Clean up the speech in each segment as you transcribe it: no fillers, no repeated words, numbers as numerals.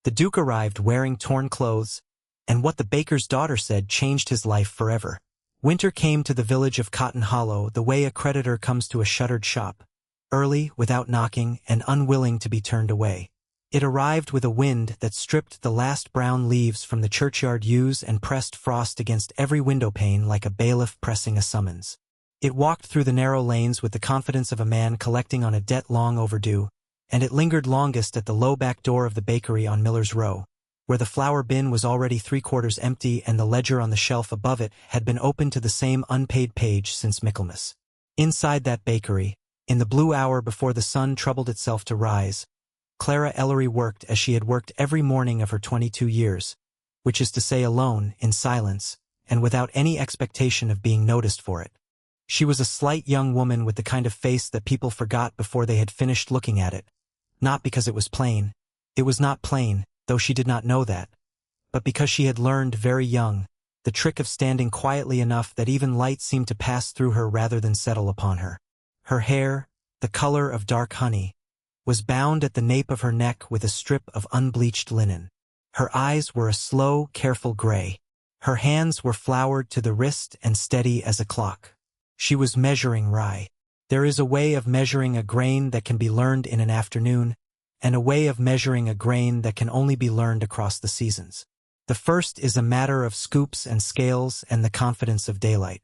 The Duke arrived wearing torn clothes, and what the baker's daughter said changed his life forever. Winter came to the village of Cotton Hollow the way a creditor comes to a shuttered shop, early, without knocking, and unwilling to be turned away. It arrived with a wind that stripped the last brown leaves from the churchyard yews and pressed frost against every windowpane like a bailiff pressing a summons. It walked through the narrow lanes with the confidence of a man collecting on a debt long overdue, and it lingered longest at the low back door of the bakery on Miller's Row, where the flour bin was already 3/4 empty and the ledger on the shelf above it had been opened to the same unpaid page since Michaelmas. Inside that bakery, in the blue hour before the sun troubled itself to rise, Clara Ellery worked as she had worked every morning of her 22 years, which is to say alone, in silence, and without any expectation of being noticed for it. She was a slight young woman with the kind of face that people forgot before they had finished looking at it, not because it was plain. It was not plain, though she did not know that, but because she had learned very young the trick of standing quietly enough that even light seemed to pass through her rather than settle upon her. Her hair, the color of dark honey, was bound at the nape of her neck with a strip of unbleached linen. Her eyes were a slow, careful gray. Her hands were floured to the wrist and steady as a clock. She was measuring rye. There is a way of measuring a grain that can be learned in an afternoon, and a way of measuring a grain that can only be learned across the seasons. The first is a matter of scoops and scales and the confidence of daylight.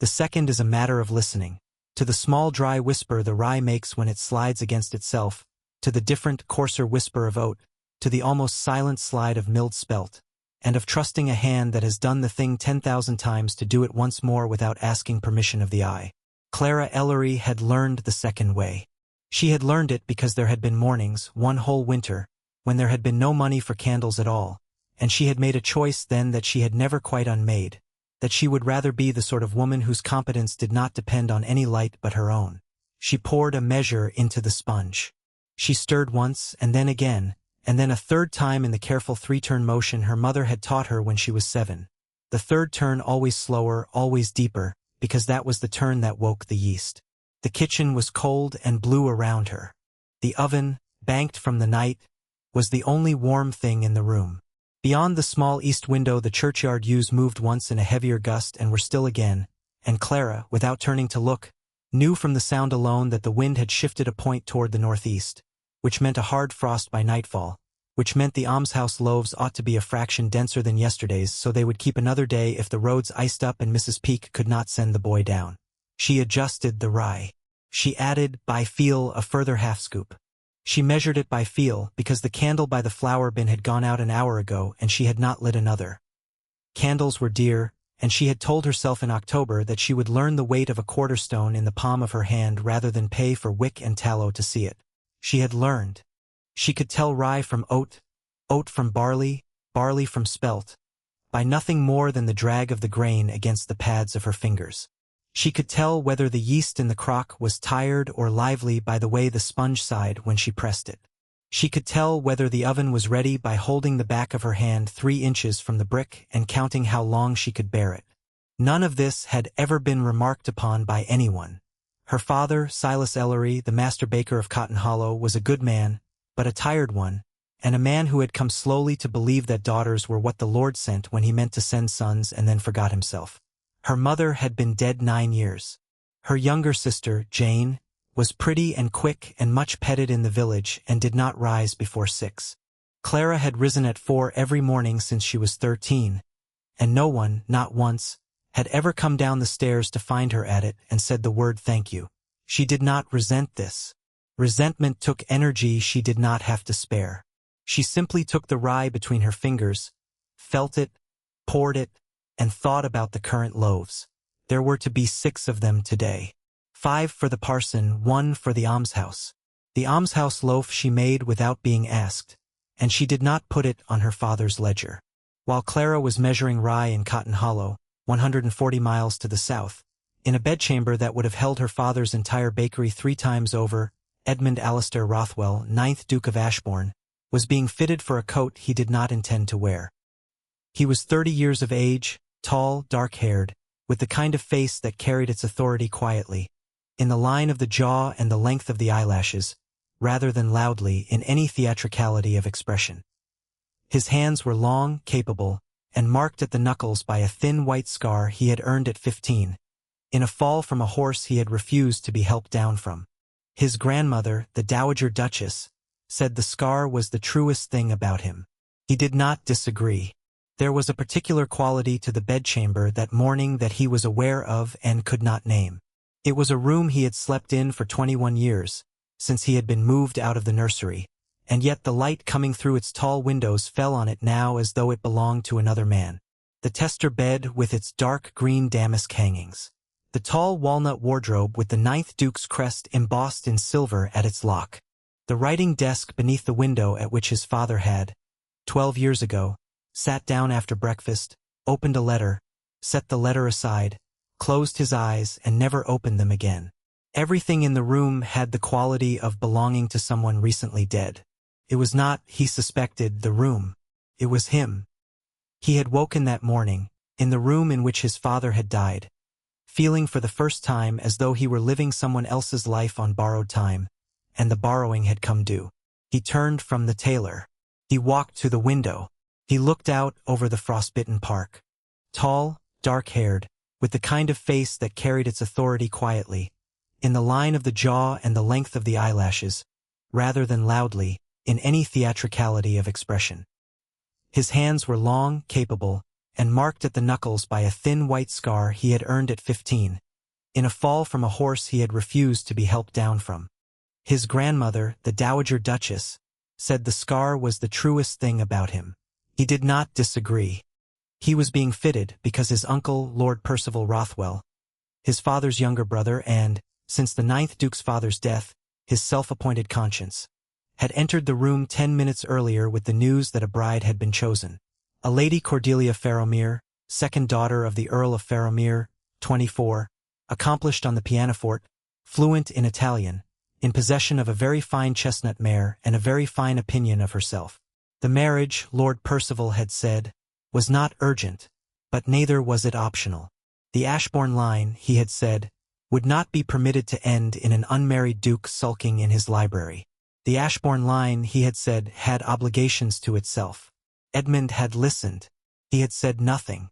The second is a matter of listening, to the small dry whisper the rye makes when it slides against itself, to the different, coarser whisper of oat, to the almost silent slide of milled spelt, and of trusting a hand that has done the thing 10,000 times to do it once more without asking permission of the eye. Clara Ellery had learned the second way. She had learned it because there had been mornings, one whole winter, when there had been no money for candles at all, and she had made a choice then that she had never quite unmade, that she would rather be the sort of woman whose competence did not depend on any light but her own. She poured a measure into the sponge. She stirred once, and then again, and then a third time in the careful 3-turn motion her mother had taught her when she was 7. The third turn always slower, always deeper, because that was the turn that woke the yeast. The kitchen was cold and blue around her. The oven, banked from the night, was the only warm thing in the room. Beyond the small east window the churchyard yews moved once in a heavier gust and were still again, and Clara, without turning to look, knew from the sound alone that the wind had shifted a point toward the northeast, which meant a hard frost by nightfall, which meant the almshouse loaves ought to be a fraction denser than yesterday's so they would keep another day if the roads iced up and Mrs. Peake could not send the boy down. She adjusted the rye. She added, by feel, a further half-scoop. She measured it by feel because the candle by the flour bin had gone out an hour ago and she had not lit another. Candles were dear, and she had told herself in October that she would learn the weight of a quarter-stone in the palm of her hand rather than pay for wick and tallow to see it. She had learned. She could tell rye from oat, oat from barley, barley from spelt, by nothing more than the drag of the grain against the pads of her fingers. She could tell whether the yeast in the crock was tired or lively by the way the sponge sighed when she pressed it. She could tell whether the oven was ready by holding the back of her hand 3 inches from the brick and counting how long she could bear it. None of this had ever been remarked upon by anyone. Her father, Silas Ellery, the master baker of Cotton Hollow, was a good man, but a tired one, and a man who had come slowly to believe that daughters were what the Lord sent when he meant to send sons and then forgot himself. Her mother had been dead 9 years. Her younger sister, Jane, was pretty and quick and much petted in the village and did not rise before 6. Clara had risen at 4 every morning since she was 13, and no one, not once, had ever come down the stairs to find her at it and said the word thank you. She did not resent this. Resentment took energy she did not have to spare. She simply took the rye between her fingers, felt it, poured it, and thought about the current loaves. There were to be 6 of them today. 5 for the parson, 1 for the almshouse. The almshouse loaf she made without being asked, and she did not put it on her father's ledger. While Clara was measuring rye in Cotton Hollow, 140 miles to the south, in a bedchamber that would have held her father's entire bakery 3 times over, Edmund Alastair Rothwell, 9th Duke of Ashbourne, was being fitted for a coat he did not intend to wear. He was 30 years of age, tall, dark-haired, with the kind of face that carried its authority quietly, in the line of the jaw and the length of the eyelashes, rather than loudly in any theatricality of expression. His hands were long, capable, and marked at the knuckles by a thin white scar he had earned at 15, in a fall from a horse he had refused to be helped down from. His grandmother, the Dowager Duchess, said the scar was the truest thing about him. He did not disagree. There was a particular quality to the bedchamber that morning that he was aware of and could not name. It was a room he had slept in for 21 years, since he had been moved out of the nursery, and yet the light coming through its tall windows fell on it now as though it belonged to another man. The tester bed with its dark green damask hangings. The tall walnut wardrobe with the 9th Duke's crest embossed in silver at its lock. The writing desk beneath the window at which his father had, 12 years ago, sat down after breakfast, opened a letter, set the letter aside, closed his eyes and never opened them again. Everything in the room had the quality of belonging to someone recently dead. It was not, he suspected, the room. It was him. He had woken that morning, in the room in which his father had died, feeling for the first time as though he were living someone else's life on borrowed time, and the borrowing had come due. He turned from the tailor. He walked to the window. He looked out over the frostbitten park. Tall, dark-haired, with the kind of face that carried its authority quietly, in the line of the jaw and the length of the eyelashes, rather than loudly, in any theatricality of expression. His hands were long, capable, and marked at the knuckles by a thin white scar he had earned at 15, in a fall from a horse he had refused to be helped down from. His grandmother, the Dowager Duchess, said the scar was the truest thing about him. He did not disagree. He was being fitted because his uncle, Lord Percival Rothwell, his father's younger brother and, since the 9th Duke's father's death, his self-appointed conscience, had entered the room 10 minutes earlier with the news that a bride had been chosen. A Lady Cordelia Farrowmere, second daughter of the Earl of Farrowmere, 24, accomplished on the pianoforte, fluent in Italian, in possession of a very fine chestnut mare and a very fine opinion of herself. The marriage, Lord Percival had said, was not urgent, but neither was it optional. The Ashbourne line, he had said, would not be permitted to end in an unmarried duke sulking in his library. The Ashbourne line, he had said, had obligations to itself. Edmund had listened. He had said nothing.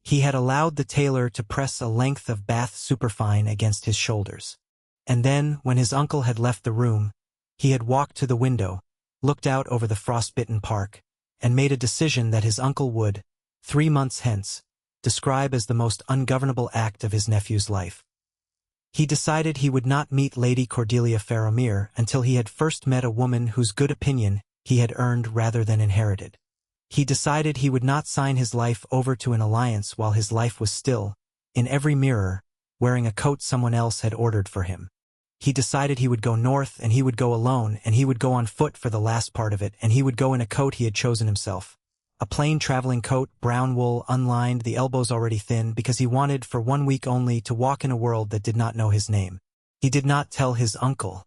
He had allowed the tailor to press a length of Bath superfine against his shoulders. And then, when his uncle had left the room, he had walked to the window, looked out over the frostbitten park, and made a decision that his uncle would, 3 months hence, describe as the most ungovernable act of his nephew's life. He decided he would not meet Lady Cordelia Farrowmere until he had first met a woman whose good opinion he had earned rather than inherited. He decided he would not sign his life over to an alliance while his life was still, in every mirror, wearing a coat someone else had ordered for him. He decided he would go north and he would go alone and he would go on foot for the last part of it and he would go in a coat he had chosen himself. A plain traveling coat, brown wool, unlined, the elbows already thin, because he wanted for 1 week only to walk in a world that did not know his name. He did not tell his uncle.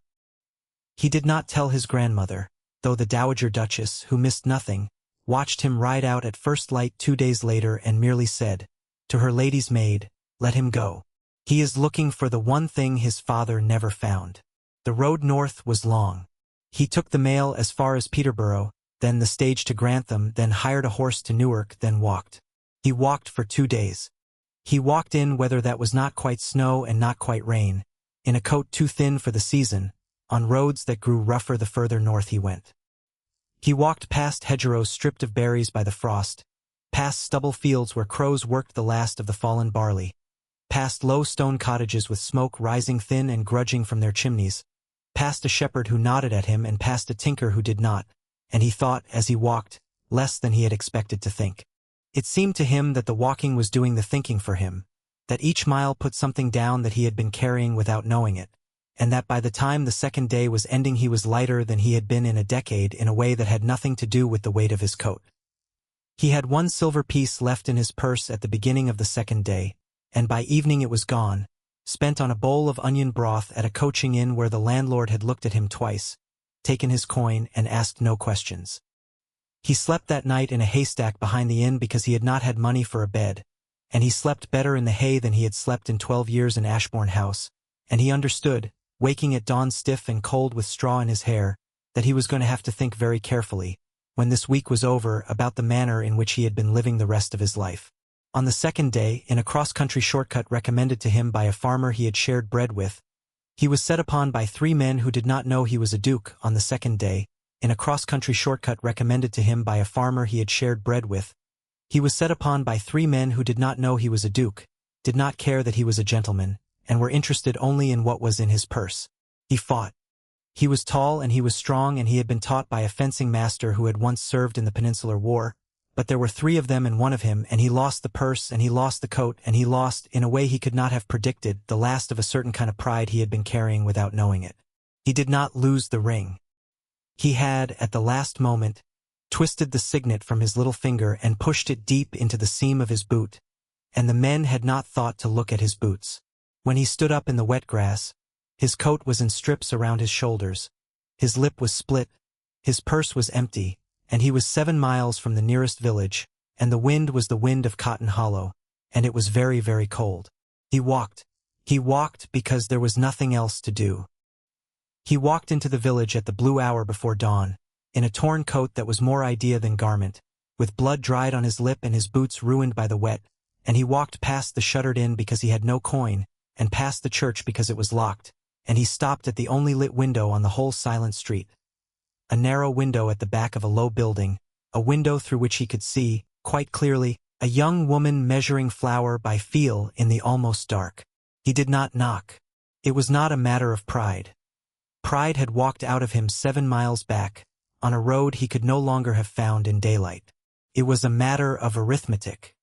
He did not tell his grandmother, though the Dowager Duchess, who missed nothing, watched him ride out at first light 2 days later and merely said, to her lady's maid, "Let him go. He is looking for the one thing his father never found." The road north was long. He took the mail as far as Peterborough, then the stage to Grantham, then hired a horse to Newark, then walked. He walked for 2 days. He walked in weather that was not quite snow and not quite rain, in a coat too thin for the season, on roads that grew rougher the further north he went. He walked past hedgerows stripped of berries by the frost, past stubble fields where crows worked the last of the fallen barley, past low stone cottages with smoke rising thin and grudging from their chimneys, past a shepherd who nodded at him and past a tinker who did not, and he thought, as he walked, less than he had expected to think. It seemed to him that the walking was doing the thinking for him, that each mile put something down that he had been carrying without knowing it, and that by the time the second day was ending he was lighter than he had been in a decade in a way that had nothing to do with the weight of his coat. He had 1 silver piece left in his purse at the beginning of the second day, and by evening it was gone, spent on a bowl of onion broth at a coaching inn where the landlord had looked at him twice, taken his coin, and asked no questions. He slept that night in a haystack behind the inn because he had not had money for a bed, and he slept better in the hay than he had slept in 12 years in Ashbourne House, and he understood, waking at dawn stiff and cold with straw in his hair, that he was going to have to think very carefully, when this week was over, about the manner in which he had been living the rest of his life. On the second day, in a cross-country shortcut recommended to him by a farmer he had shared bread with, he was set upon by 3 men who did not know he was a duke. On the second day, in a cross-country shortcut recommended to him by a farmer he had shared bread with, he was set upon by 3 men who did not know he was a duke, did not care that he was a gentleman, and were interested only in what was in his purse. He fought. He was tall and he was strong, and he had been taught by a fencing master who had once served in the Peninsular War, but there were 3 of them and 1 of him, and he lost the purse, and he lost the coat, and he lost, in a way he could not have predicted, the last of a certain kind of pride he had been carrying without knowing it. He did not lose the ring. He had, at the last moment, twisted the signet from his little finger and pushed it deep into the seam of his boot, and the men had not thought to look at his boots. When he stood up in the wet grass, his coat was in strips around his shoulders, his lip was split, his purse was empty, and he was 7 miles from the nearest village, and the wind was the wind of Cotton Hollow, and it was very, very cold. He walked. He walked because there was nothing else to do. He walked into the village at the blue hour before dawn, in a torn coat that was more idea than garment, with blood dried on his lip and his boots ruined by the wet, and he walked past the shuttered inn because he had no coin, and past the church because it was locked, and he stopped at the only lit window on the whole silent street. A narrow window at the back of a low building, a window through which he could see, quite clearly, a young woman measuring flour by feel in the almost dark. He did not knock. It was not a matter of pride. Pride had walked out of him 7 miles back, on a road he could no longer have found in daylight. It was a matter of arithmetic.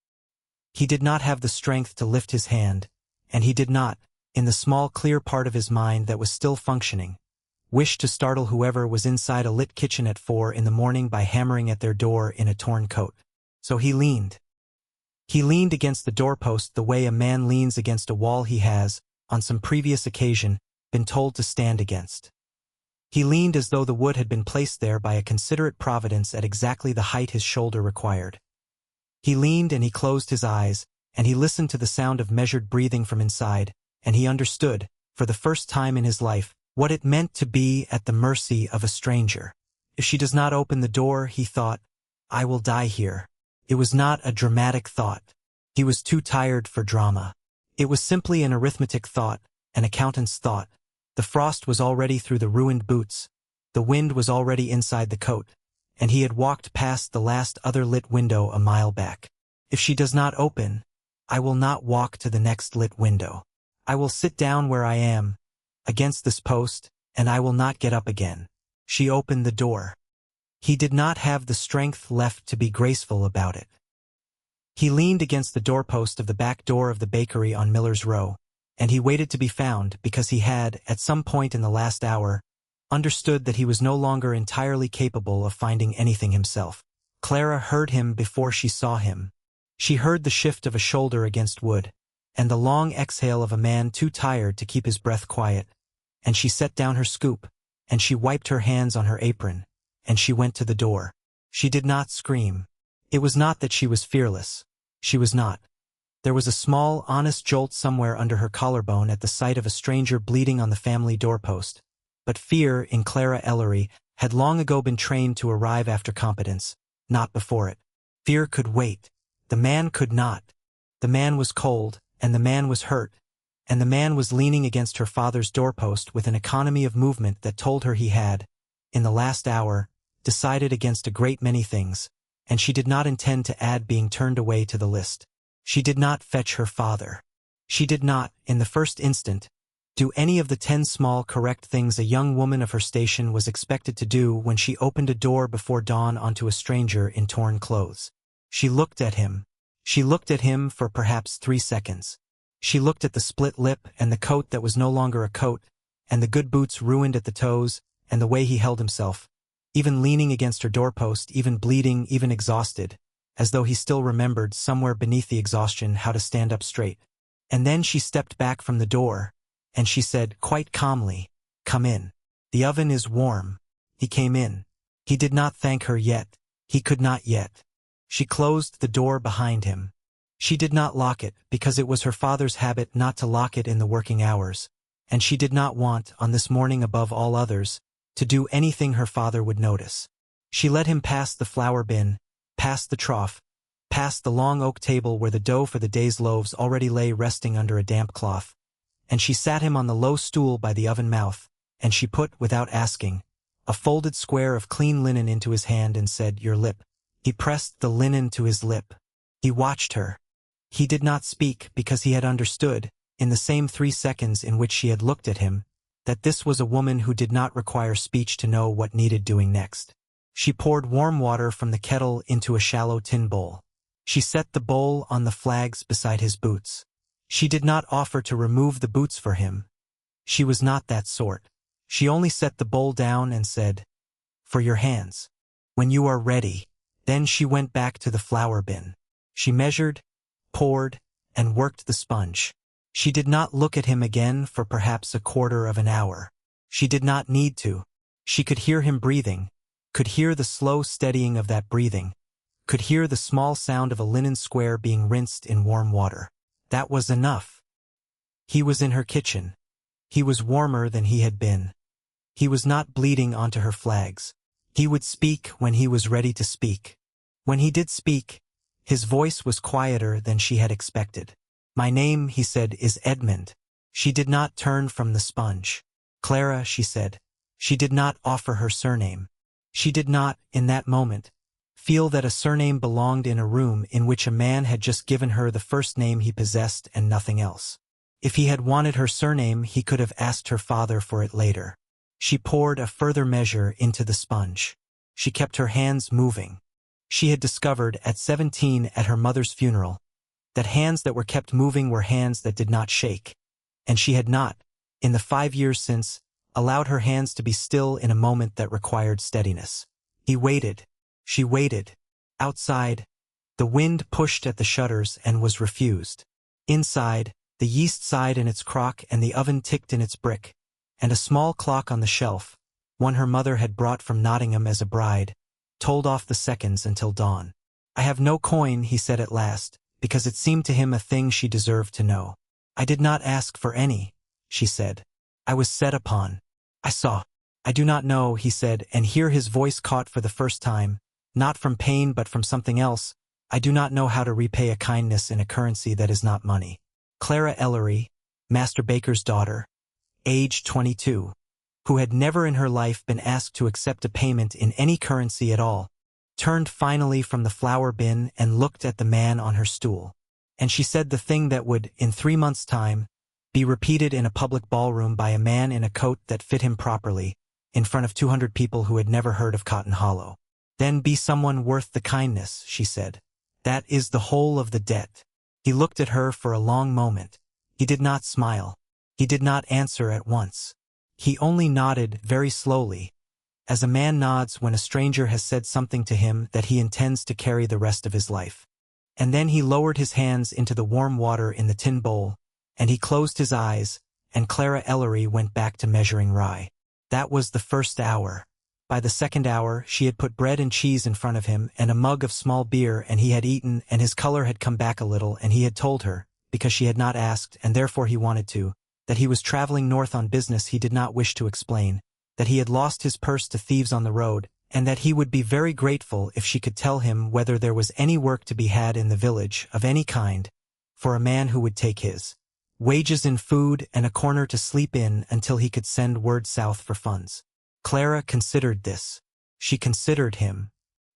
He did not have the strength to lift his hand, and he did not, in the small clear part of his mind that was still functioning, wish to startle whoever was inside a lit kitchen at 4 in the morning by hammering at their door in a torn coat. So he leaned. He leaned against the doorpost the way a man leans against a wall he has, on some previous occasion, been told to stand against. He leaned as though the wood had been placed there by a considerate providence at exactly the height his shoulder required. He leaned and he closed his eyes, and he listened to the sound of measured breathing from inside, and he understood, for the first time in his life, what it meant to be at the mercy of a stranger. If she does not open the door, he thought, I will die here. It was not a dramatic thought. He was too tired for drama. It was simply an arithmetic thought, an accountant's thought. The frost was already through the ruined boots, the wind was already inside the coat, and he had walked past the last other lit window a mile back. If she does not open, I will not walk to the next lit window. I will sit down where I am, against this post, and I will not get up again. She opened the door. He did not have the strength left to be graceful about it. He leaned against the doorpost of the back door of the bakery on Miller's Row, and he waited to be found because he had, at some point in the last hour, understood that he was no longer entirely capable of finding anything himself. Clara heard him before she saw him. She heard the shift of a shoulder against wood, and the long exhale of a man too tired to keep his breath quiet, and she set down her scoop, and she wiped her hands on her apron, and she went to the door. She did not scream. It was not that she was fearless. She was not. There was a small, honest jolt somewhere under her collarbone at the sight of a stranger bleeding on the family doorpost, but fear, in Clara Ellery, had long ago been trained to arrive after competence, not before it. Fear could wait. The man could not. The man was cold, and the man was hurt, and the man was leaning against her father's doorpost with an economy of movement that told her he had, in the last hour, decided against a great many things, and she did not intend to add being turned away to the list. She did not fetch her father. She did not, in the first instant, do any of the 10 small correct things a young woman of her station was expected to do when she opened a door before dawn onto a stranger in torn clothes. She looked at him. She looked at him for perhaps 3 seconds. She looked at the split lip and the coat that was no longer a coat, and the good boots ruined at the toes, and the way he held himself, even leaning against her doorpost, even bleeding, even exhausted, as though he still remembered somewhere beneath the exhaustion how to stand up straight. And then she stepped back from the door, and she said quite calmly, "Come in. The oven is warm." He came in. He did not thank her yet. He could not yet. She closed the door behind him. She did not lock it, because it was her father's habit not to lock it in the working hours, and she did not want, on this morning above all others, to do anything her father would notice. She led him past the flour bin, past the trough, past the long oak table where the dough for the day's loaves already lay resting under a damp cloth, and she sat him on the low stool by the oven mouth, and she put, without asking, a folded square of clean linen into his hand and said, "Your lip." He pressed the linen to his lip. He watched her. He did not speak because he had understood, in the same 3 seconds in which she had looked at him, that this was a woman who did not require speech to know what needed doing next. She poured warm water from the kettle into a shallow tin bowl. She set the bowl on the flags beside his boots. She did not offer to remove the boots for him. She was not that sort. She only set the bowl down and said, "For your hands. When you are ready." Then she went back to the flour bin. She measured, poured, and worked the sponge. She did not look at him again for perhaps a quarter of an hour. She did not need to. She could hear him breathing, could hear the slow steadying of that breathing, could hear the small sound of a linen square being rinsed in warm water. That was enough. He was in her kitchen. He was warmer than he had been. He was not bleeding onto her flags. He would speak when he was ready to speak. When he did speak, his voice was quieter than she had expected. "My name," he said, "is Edmund." She did not turn from the sponge. "Clara," she said. She did not offer her surname. She did not, in that moment, feel that a surname belonged in a room in which a man had just given her the first name he possessed and nothing else. If he had wanted her surname, he could have asked her father for it later. She poured a further measure into the sponge. She kept her hands moving. She had discovered at 17 at her mother's funeral that hands that were kept moving were hands that did not shake, and she had not, in the 5 years since, allowed her hands to be still in a moment that required steadiness. He waited. She waited. Outside, the wind pushed at the shutters and was refused. Inside, the yeast sighed in its crock and the oven ticked in its brick, and a small clock on the shelf, one her mother had brought from Nottingham as a bride, told off the seconds until dawn. "I have no coin," he said at last, because it seemed to him a thing she deserved to know. "I did not ask for any," she said. "I was set upon. I saw." "I do not know," he said, and here his voice caught for the first time, not from pain but from something else. "I do not know how to repay a kindness in a currency that is not money." Clara Ellery, Master Baker's daughter, age 22, who had never in her life been asked to accept a payment in any currency at all, turned finally from the flour bin and looked at the man on her stool. And she said the thing that would, in 3 months' time, be repeated in a public ballroom by a man in a coat that fit him properly, in front of 200 people who had never heard of Cotton Hollow. "Then be someone worth the kindness," she said. "That is the whole of the debt." He looked at her for a long moment. He did not smile. He did not answer at once. He only nodded very slowly, as a man nods when a stranger has said something to him that he intends to carry the rest of his life. And then he lowered his hands into the warm water in the tin bowl, and he closed his eyes, and Clara Ellery went back to measuring rye. That was the first hour. By the second hour, she had put bread and cheese in front of him and a mug of small beer, and he had eaten, and his color had come back a little, and he had told her, because she had not asked and therefore he wanted to, that he was traveling north on business he did not wish to explain, that he had lost his purse to thieves on the road, and that he would be very grateful if she could tell him whether there was any work to be had in the village, of any kind, for a man who would take his wages in food and a corner to sleep in until he could send word south for funds. Clara considered this. She considered him.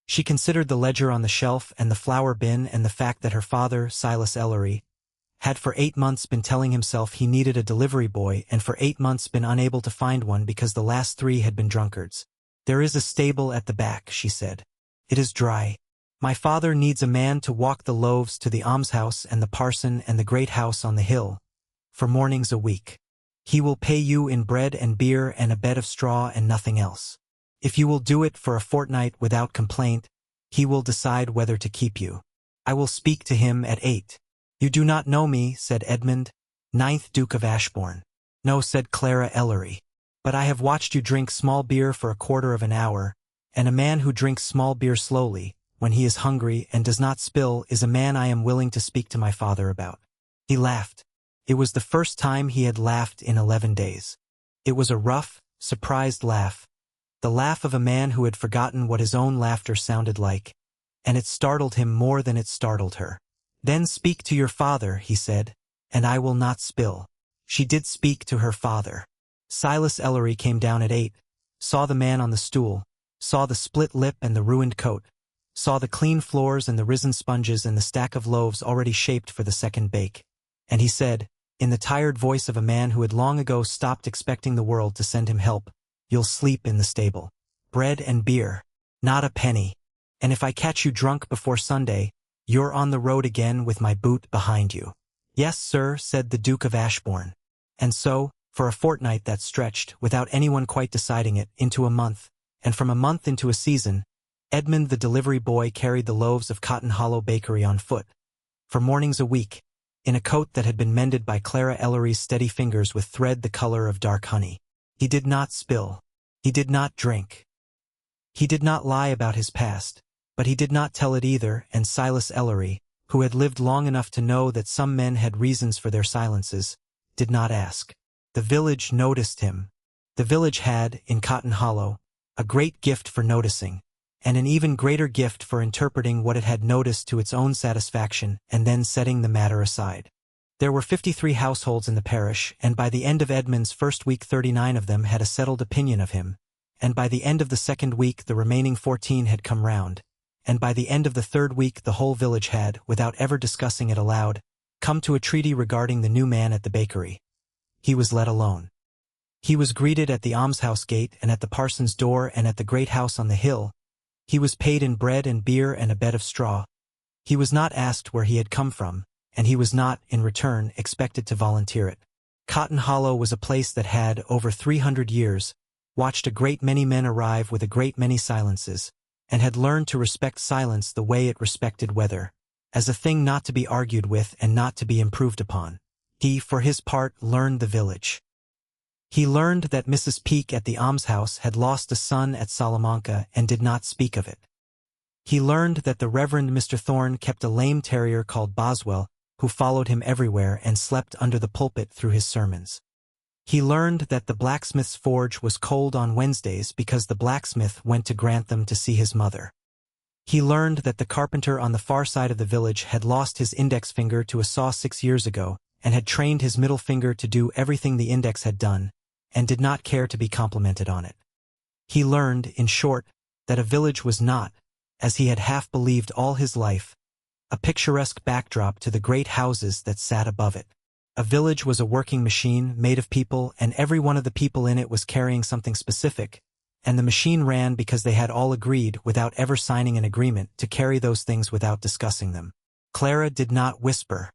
She considered the ledger on the shelf and the flour bin and the fact that her father, Silas Ellery, had for 8 months been telling himself he needed a delivery boy and for 8 months been unable to find one because the last 3 had been drunkards. "There is a stable at the back," she said. "It is dry. My father needs a man to walk the loaves to the almshouse and the parson and the great house on the hill, for mornings a week. He will pay you in bread and beer and a bed of straw and nothing else. If you will do it for a fortnight without complaint, he will decide whether to keep you. I will speak to him at 8. "You do not know me," said Edmund, 9th Duke of Ashbourne. "No," said Clara Ellery. "But I have watched you drink small beer for a quarter of an hour, and a man who drinks small beer slowly, when he is hungry and does not spill, is a man I am willing to speak to my father about." He laughed. It was the first time he had laughed in 11 days. It was a rough, surprised laugh, the laugh of a man who had forgotten what his own laughter sounded like, and it startled him more than it startled her. "Then speak to your father," he said, "and I will not spill." She did speak to her father. Silas Ellery came down at 8, saw the man on the stool, saw the split lip and the ruined coat, saw the clean floors and the risen sponges and the stack of loaves already shaped for the second bake. And he said, in the tired voice of a man who had long ago stopped expecting the world to send him help, "You'll sleep in the stable. Bread and beer. Not a penny. And if I catch you drunk before Sunday, you're on the road again with my boot behind you." "Yes, sir," said the Duke of Ashbourne. And so, for a fortnight that stretched, without anyone quite deciding it, into a month, and from a month into a season, Edmund the delivery boy carried the loaves of Cotton Hollow Bakery on foot, for mornings a week, in a coat that had been mended by Clara Ellery's steady fingers with thread the color of dark honey. He did not spill. He did not drink. He did not lie about his past, but he did not tell it either, and Silas Ellery, who had lived long enough to know that some men had reasons for their silences, did not ask. The village noticed him. The village had, in Cotton Hollow, a great gift for noticing, and an even greater gift for interpreting what it had noticed to its own satisfaction and then setting the matter aside. There were 53 households in the parish, and by the end of Edmund's first week 39 of them had a settled opinion of him, and by the end of the second week the remaining 14 had come round, and by the end of the third week the whole village had, without ever discussing it aloud, come to a treaty regarding the new man at the bakery. He was let alone. He was greeted at the almshouse gate and at the parson's door and at the great house on the hill. He was paid in bread and beer and a bed of straw. He was not asked where he had come from, and he was not, in return, expected to volunteer it. Cotton Hollow was a place that had, over 300 years, watched a great many men arrive with a great many silences, and had learned to respect silence the way it respected weather, as a thing not to be argued with and not to be improved upon. He, for his part, learned the village. He learned that Mrs. Peake at the almshouse had lost a son at Salamanca and did not speak of it. He learned that the Reverend Mr. Thorne kept a lame terrier called Boswell, who followed him everywhere and slept under the pulpit through his sermons. He learned that the blacksmith's forge was cold on Wednesdays because the blacksmith went to Grantham to see his mother. He learned that the carpenter on the far side of the village had lost his index finger to a saw 6 years ago, and had trained his middle finger to do everything the index had done, and did not care to be complimented on it. He learned, in short, that a village was not, as he had half believed all his life, a picturesque backdrop to the great houses that sat above it. A village was a working machine made of people, and every one of the people in it was carrying something specific, and the machine ran because they had all agreed, without ever signing an agreement, to carry those things without discussing them. Clara did not whisper.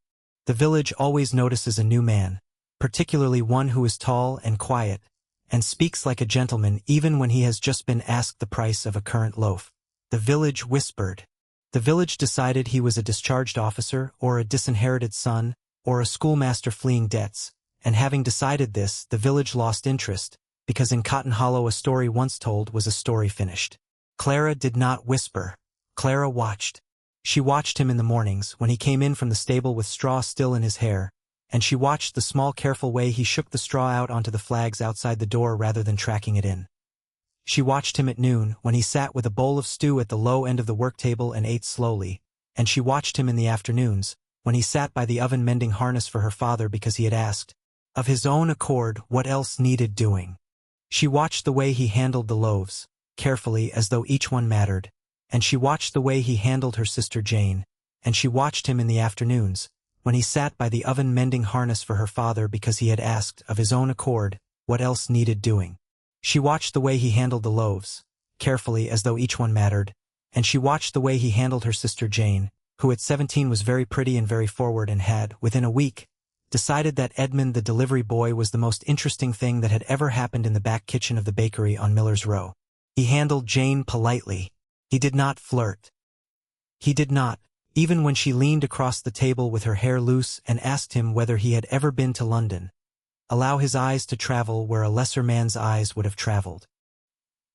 The village always notices a new man, particularly one who is tall and quiet, and speaks like a gentleman even when he has just been asked the price of a current loaf. The village whispered. The village decided he was a discharged officer, or a disinherited son, or a schoolmaster fleeing debts, and having decided this, the village lost interest, because in Cotton Hollow a story once told was a story finished. Clara did not whisper. Clara watched. She watched him in the mornings, when he came in from the stable with straw still in his hair, and she watched the small careful way he shook the straw out onto the flags outside the door rather than tracking it in. She watched him at noon, when he sat with a bowl of stew at the low end of the work table and ate slowly, and she watched him in the afternoons, when he sat by the oven mending harness for her father because he had asked, of his own accord, what else needed doing. She watched the way he handled the loaves, carefully as though each one mattered, and she watched the way he handled her sister Jane, and she watched him in the afternoons, when he sat by the oven mending harness for her father because he had asked, of his own accord, what else needed doing. She watched the way he handled the loaves, carefully as though each one mattered, and she watched the way he handled her sister Jane, who at 17 was very pretty and very forward and had, within a week, decided that Edmund the delivery boy was the most interesting thing that had ever happened in the back kitchen of the bakery on Miller's Row. He handled Jane politely. He did not flirt. He did not, even when she leaned across the table with her hair loose and asked him whether he had ever been to London, allow his eyes to travel where a lesser man's eyes would have traveled.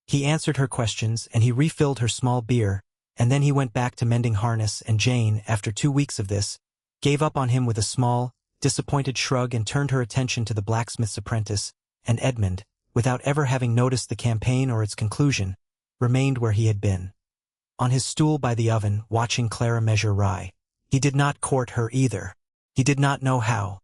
He answered her questions, and he refilled her small beer, and then he went back to mending harness, and Jane, after 2 weeks of this, gave up on him with a small, disappointed shrug and turned her attention to the blacksmith's apprentice, and Edmund, without ever having noticed the campaign or its conclusion, remained where he had been. On his stool by the oven, watching Clara measure rye. He did not court her either. He did not know how.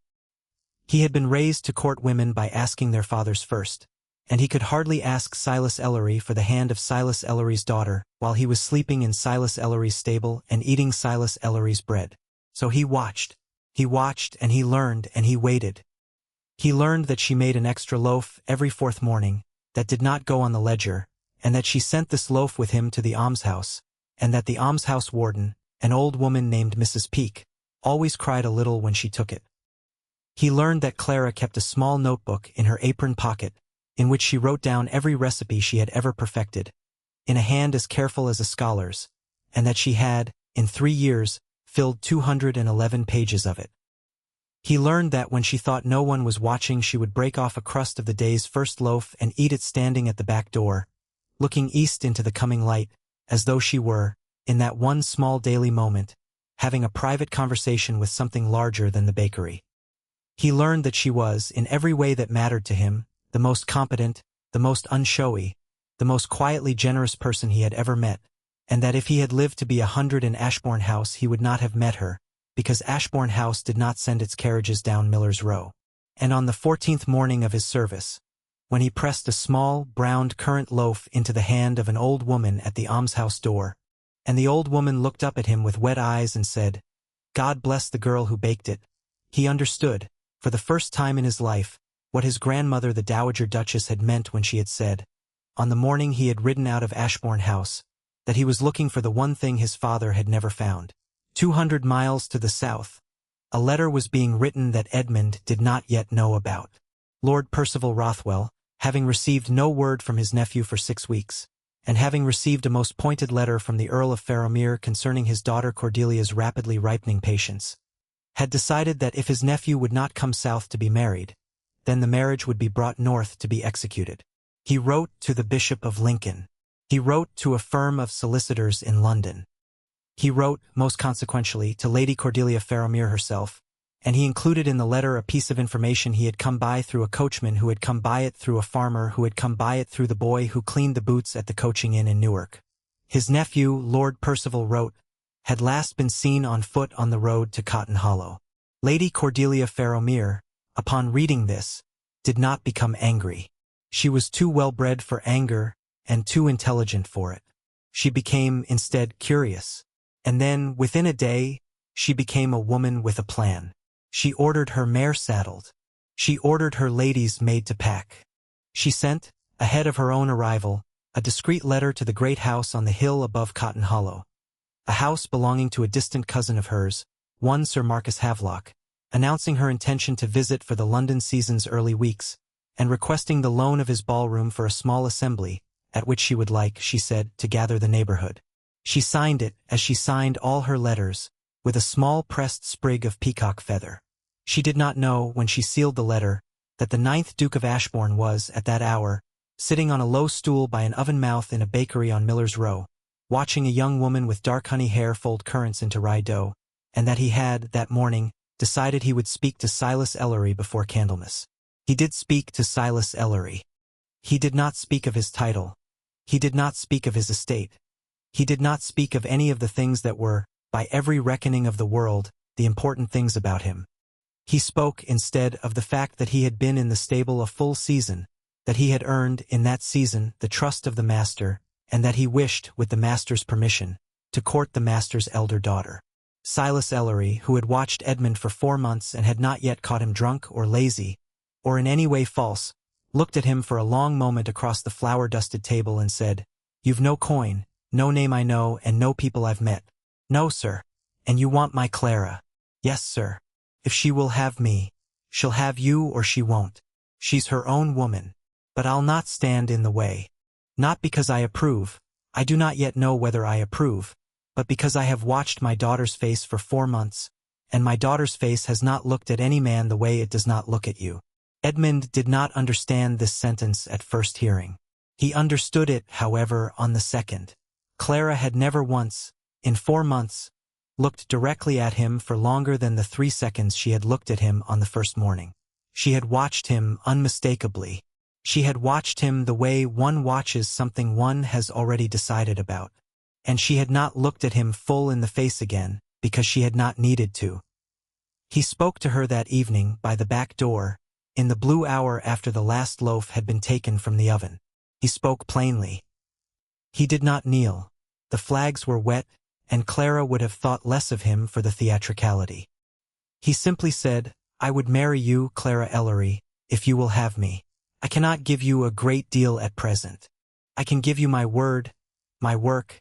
He had been raised to court women by asking their fathers first, and he could hardly ask Silas Ellery for the hand of Silas Ellery's daughter while he was sleeping in Silas Ellery's stable and eating Silas Ellery's bread. So he watched and he learned and he waited. He learned that she made an extra loaf every fourth morning, that did not go on the ledger, and that she sent this loaf with him to the almshouse, and that the almshouse warden, an old woman named Mrs. Peake, always cried a little when she took it. He learned that Clara kept a small notebook in her apron pocket, in which she wrote down every recipe she had ever perfected, in a hand as careful as a scholar's, and that she had, in 3 years, filled 211 pages of it. He learned that when she thought no one was watching, she would break off a crust of the day's first loaf and eat it standing at the back door, looking east into the coming light, as though she were, in that one small daily moment, having a private conversation with something larger than the bakery. He learned that she was, in every way that mattered to him, the most competent, the most unshowy, the most quietly generous person he had ever met, and that if he had lived to be 100 in Ashbourne House he would not have met her, because Ashbourne House did not send its carriages down Miller's Row. And on the 14th morning of his service, when he pressed a small, browned currant loaf into the hand of an old woman at the almshouse door, and the old woman looked up at him with wet eyes and said, "God bless the girl who baked it," he understood, for the first time in his life, what his grandmother the Dowager Duchess had meant when she had said, on the morning he had ridden out of Ashbourne House, that he was looking for the one thing his father had never found. 200 miles to the south, a letter was being written that Edmund did not yet know about. Lord Percival Rothwell, having received no word from his nephew for 6 weeks, and having received a most pointed letter from the Earl of Ferromere concerning his daughter Cordelia's rapidly ripening patience, had decided that if his nephew would not come south to be married, then the marriage would be brought north to be executed. He wrote to the Bishop of Lincoln. He wrote to a firm of solicitors in London. He wrote, most consequentially, to Lady Cordelia Ferromere herself, and he included in the letter a piece of information he had come by through a coachman who had come by it through a farmer who had come by it through the boy who cleaned the boots at the coaching inn in Newark. His nephew, Lord Percival wrote, had last been seen on foot on the road to Cotton Hollow. Lady Cordelia Ferromere, upon reading this, did not become angry. She was too well-bred for anger and too intelligent for it. She became, instead, curious. And then, within a day, she became a woman with a plan. She ordered her mare saddled. She ordered her ladies maid to pack. She sent, ahead of her own arrival, a discreet letter to the great house on the hill above Cotton Hollow, a house belonging to a distant cousin of hers, one Sir Marcus Havelock, announcing her intention to visit for the London season's early weeks, and requesting the loan of his ballroom for a small assembly, at which she would like, she said, to gather the neighborhood. She signed it, as she signed all her letters, with a small pressed sprig of peacock feather. She did not know, when she sealed the letter, that the 9th Duke of Ashbourne was, at that hour, sitting on a low stool by an oven mouth in a bakery on Miller's Row, watching a young woman with dark honey hair fold currants into rye dough, and that he had, that morning, decided he would speak to Silas Ellery before Candlemas. He did speak to Silas Ellery. He did not speak of his title. He did not speak of his estate. He did not speak of any of the things that were, by every reckoning of the world, the important things about him. He spoke, instead, of the fact that he had been in the stable a full season, that he had earned, in that season, the trust of the master, and that he wished, with the master's permission, to court the master's elder daughter. Silas Ellery, who had watched Edmund for 4 months and had not yet caught him drunk or lazy, or in any way false, looked at him for a long moment across the flour-dusted table and said, "You've no coin, no name I know, and no people I've met." "No, sir." "And you want my Clara?" "Yes, sir. If she will have me, she'll have you or she won't. She's her own woman. But I'll not stand in the way. Not because I approve, I do not yet know whether I approve, but because I have watched my daughter's face for 4 months, and my daughter's face has not looked at any man the way it does not look at you." Edmund did not understand this sentence at first hearing. He understood it, however, on the second. Clara had never once, in 4 months, looked directly at him for longer than the 3 seconds she had looked at him on the first morning. She had watched him unmistakably. She had watched him the way one watches something one has already decided about. And she had not looked at him full in the face again, because she had not needed to. He spoke to her that evening by the back door, in the blue hour after the last loaf had been taken from the oven. He spoke plainly. He did not kneel. The flags were wet, and Clara would have thought less of him for the theatricality. He simply said, "I would marry you, Clara Ellery, if you will have me. I cannot give you a great deal at present. I can give you my word, my work,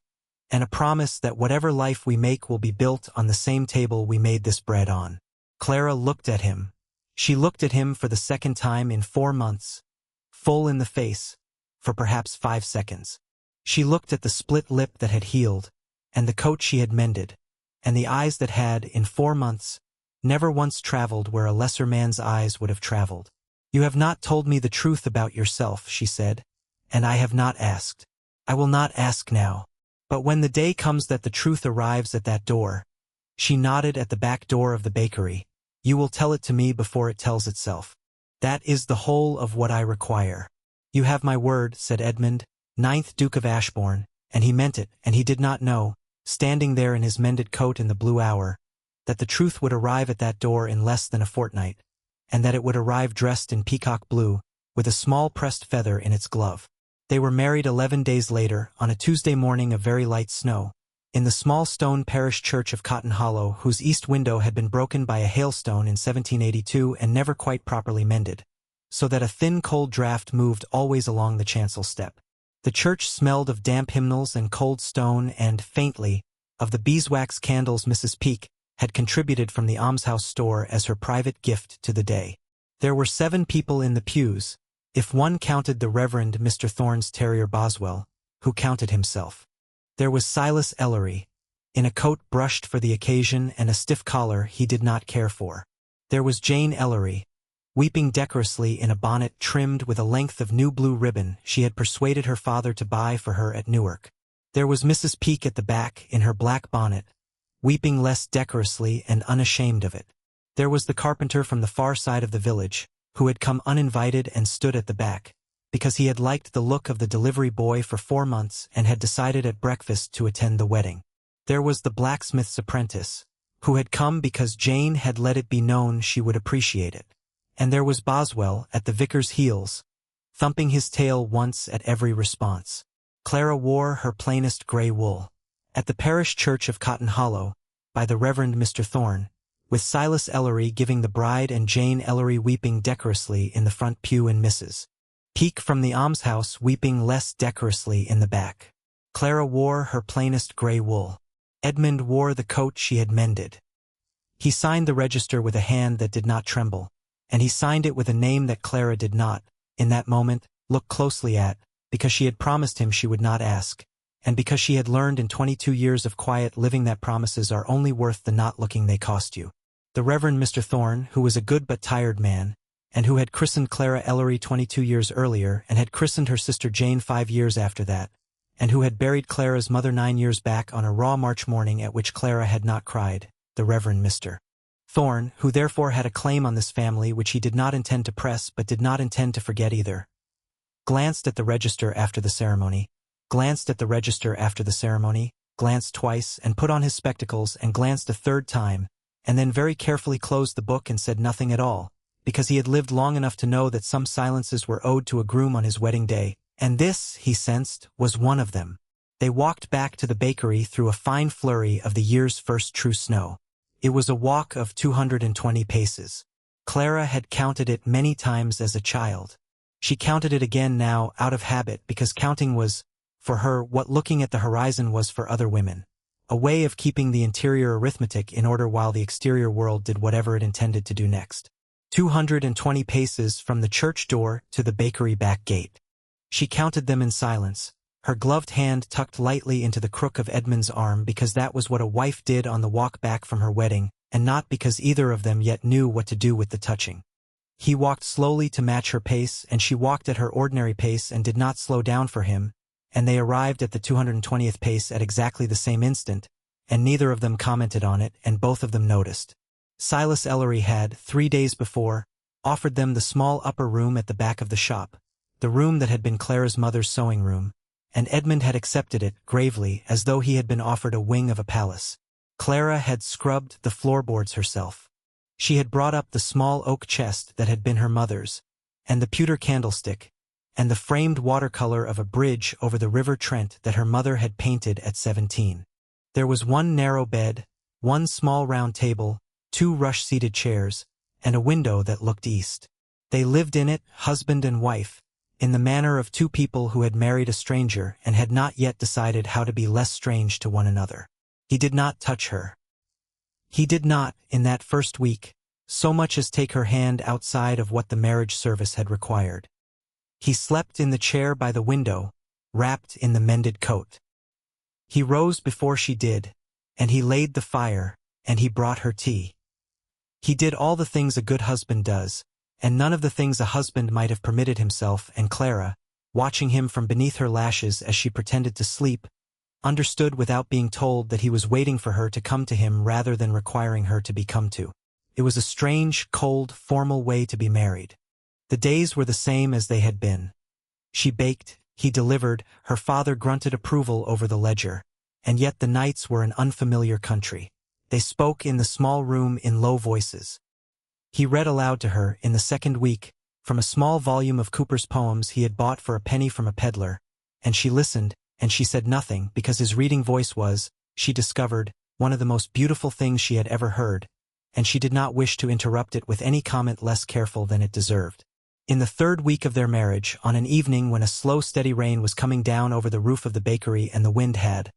and a promise that whatever life we make will be built on the same table we made this bread on." Clara looked at him. She looked at him for the second time in 4 months, full in the face, for perhaps 5 seconds. She looked at the split lip that had healed, and the coat she had mended, and the eyes that had, in 4 months, never once traveled where a lesser man's eyes would have traveled. "You have not told me the truth about yourself," she said, "and I have not asked. I will not ask now. But when the day comes that the truth arrives at that door," she nodded at the back door of the bakery, "you will tell it to me before it tells itself. That is the whole of what I require." "You have my word," said Edmund, 9th Duke of Ashbourne, and he meant it, and he did not know, standing there in his mended coat in the blue hour, that the truth would arrive at that door in less than a fortnight, and that it would arrive dressed in peacock blue, with a small pressed feather in its glove. They were married 11 days later, on a Tuesday morning of very light snow, in the small stone parish church of Cotton Hollow, whose east window had been broken by a hailstone in 1782 and never quite properly mended, so that a thin cold draught moved always along the chancel step. The church smelled of damp hymnals and cold stone and, faintly, of the beeswax candles Mrs. Peake had contributed from the almshouse store as her private gift to the day. There were 7 people in the pews, if one counted the Reverend Mr. Thorne's terrier Boswell, who counted himself. There was Silas Ellery, in a coat brushed for the occasion and a stiff collar he did not care for. There was Jane Ellery, weeping decorously in a bonnet trimmed with a length of new blue ribbon she had persuaded her father to buy for her at Newark. There was Mrs. Peake at the back in her black bonnet, weeping less decorously and unashamed of it. There was the carpenter from the far side of the village, who had come uninvited and stood at the back, because he had liked the look of the delivery boy for 4 months and had decided at breakfast to attend the wedding. There was the blacksmith's apprentice, who had come because Jane had let it be known she would appreciate it. And there was Boswell at the vicar's heels, thumping his tail once at every response. Clara wore her plainest grey wool. At the parish church of Cotton Hollow, by the Reverend Mr. Thorne, with Silas Ellery giving the bride and Jane Ellery weeping decorously in the front pew and Mrs. Peake from the almshouse weeping less decorously in the back. Clara wore her plainest grey wool. Edmund wore the coat she had mended. He signed the register with a hand that did not tremble, and he signed it with a name that Clara did not, in that moment, look closely at, because she had promised him she would not ask, and because she had learned in 22 years of quiet living that promises are only worth the not looking they cost you. The Reverend Mr. Thorne, who was a good but tired man, and who had christened Clara Ellery 22 years earlier and had christened her sister Jane 5 years after that, and who had buried Clara's mother 9 years back on a raw March morning at which Clara had not cried, the Reverend Mr. Thorne, who therefore had a claim on this family which he did not intend to press but did not intend to forget either, glanced at the register after the ceremony, glanced at the register after the ceremony, glanced twice and put on his spectacles and glanced a 3rd time, and then very carefully closed the book and said nothing at all, because he had lived long enough to know that some silences were owed to a groom on his wedding day, and this, he sensed, was one of them. They walked back to the bakery through a fine flurry of the year's first true snow. It was a walk of 220 paces. Clara had counted it many times as a child. She counted it again now out of habit because counting was, for her, what looking at the horizon was for other women. A way of keeping the interior arithmetic in order while the exterior world did whatever it intended to do next. 220 paces from the church door to the bakery back gate. She counted them in silence, her gloved hand tucked lightly into the crook of Edmund's arm because that was what a wife did on the walk back from her wedding, and not because either of them yet knew what to do with the touching. He walked slowly to match her pace, and she walked at her ordinary pace and did not slow down for him, and they arrived at the 220th pace at exactly the same instant, and neither of them commented on it, and both of them noticed. Silas Ellery had, 3 days before, offered them the small upper room at the back of the shop, the room that had been Clara's mother's sewing room, and Edmund had accepted it, gravely, as though he had been offered a wing of a palace. Clara had scrubbed the floorboards herself. She had brought up the small oak chest that had been her mother's, and the pewter candlestick, and the framed watercolor of a bridge over the River Trent that her mother had painted at 17. There was one narrow bed, one small round table, 2 rush-seated chairs, and a window that looked east. They lived in it, husband and wife, in the manner of 2 people who had married a stranger and had not yet decided how to be less strange to one another. He did not touch her. He did not, in that first week, so much as take her hand outside of what the marriage service had required. He slept in the chair by the window, wrapped in the mended coat. He rose before she did, and he laid the fire, and he brought her tea. He did all the things a good husband does, and none of the things a husband might have permitted himself, and Clara, watching him from beneath her lashes as she pretended to sleep, understood without being told that he was waiting for her to come to him rather than requiring her to be come to. It was a strange, cold, formal way to be married. The days were the same as they had been. She baked, he delivered, her father grunted approval over the ledger, and yet the nights were an unfamiliar country. They spoke in the small room in low voices. He read aloud to her, in the second week, from a small volume of Cooper's poems he had bought for a penny from a peddler, and she listened, and she said nothing because his reading voice was, she discovered, one of the most beautiful things she had ever heard, and she did not wish to interrupt it with any comment less careful than it deserved. In the third week of their marriage, on an evening when a slow steady rain was coming down over the roof of the bakery and the wind had,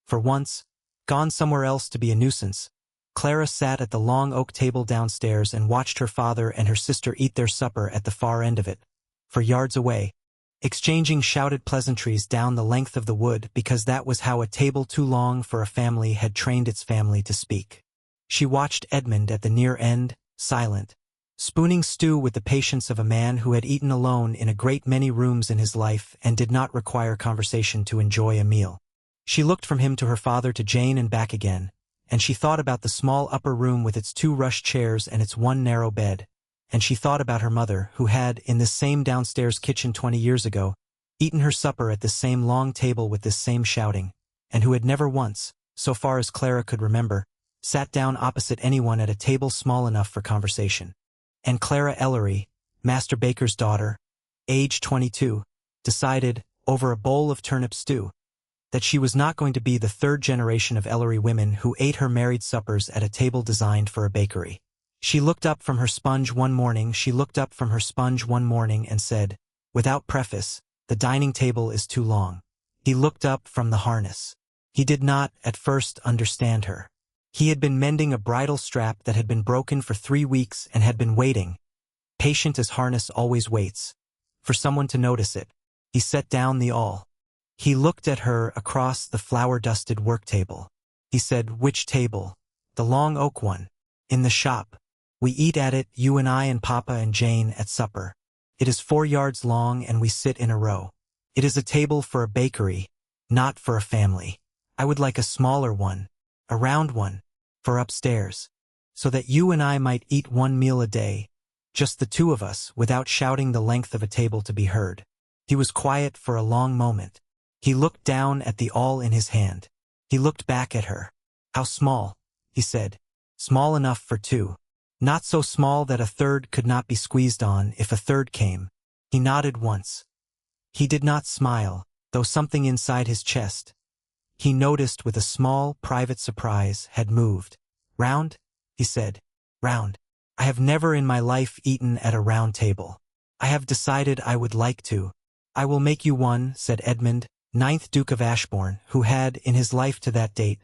for once, gone somewhere else to be a nuisance, Clara sat at the long oak table downstairs and watched her father and her sister eat their supper at the far end of it, for yards away, exchanging shouted pleasantries down the length of the wood because that was how a table too long for a family had trained its family to speak. She watched Edmund at the near end, silent, spooning stew with the patience of a man who had eaten alone in a great many rooms in his life and did not require conversation to enjoy a meal. She looked from him to her father to Jane and back again, and she thought about the small upper room with its 2 rush chairs and its one narrow bed, and she thought about her mother, who had, in this same downstairs kitchen 20 years ago, eaten her supper at this same long table with this same shouting, and who had never once, so far as Clara could remember, sat down opposite anyone at a table small enough for conversation. And Clara Ellery, Master Baker's daughter, age 22, decided, over a bowl of turnip stew, that she was not going to be the 3rd generation of Ellery women who ate her married suppers at a table designed for a bakery. She looked up from her sponge one morning and said, without preface, the dining table is too long. He looked up from the harness. He did not, at first, understand her. He had been mending a bridle strap that had been broken for 3 weeks and had been waiting, patient as harness always waits, for someone to notice it. He set down the awl. He looked at her across the flour-dusted work table. He said, which table? The long oak one. In the shop. We eat at it, you and I and Papa and Jane, at supper. It is 4 yards long and we sit in a row. It is a table for a bakery, not for a family. I would like a smaller one, a round one, for upstairs, so that you and I might eat 1 meal a day, just the 2 of us, without shouting the length of a table to be heard. He was quiet for a long moment. He looked down at the awl in his hand. He looked back at her. How small, he said. Small enough for 2. Not so small that a 3rd could not be squeezed on if a 3rd came. He nodded once. He did not smile, though something inside his chest, he noticed with a small, private surprise, had moved. Round? He said. Round. I have never in my life eaten at a round table. I have decided I would like to. I will make you one, said Edmund, 9th Duke of Ashbourne, who had, in his life to that date,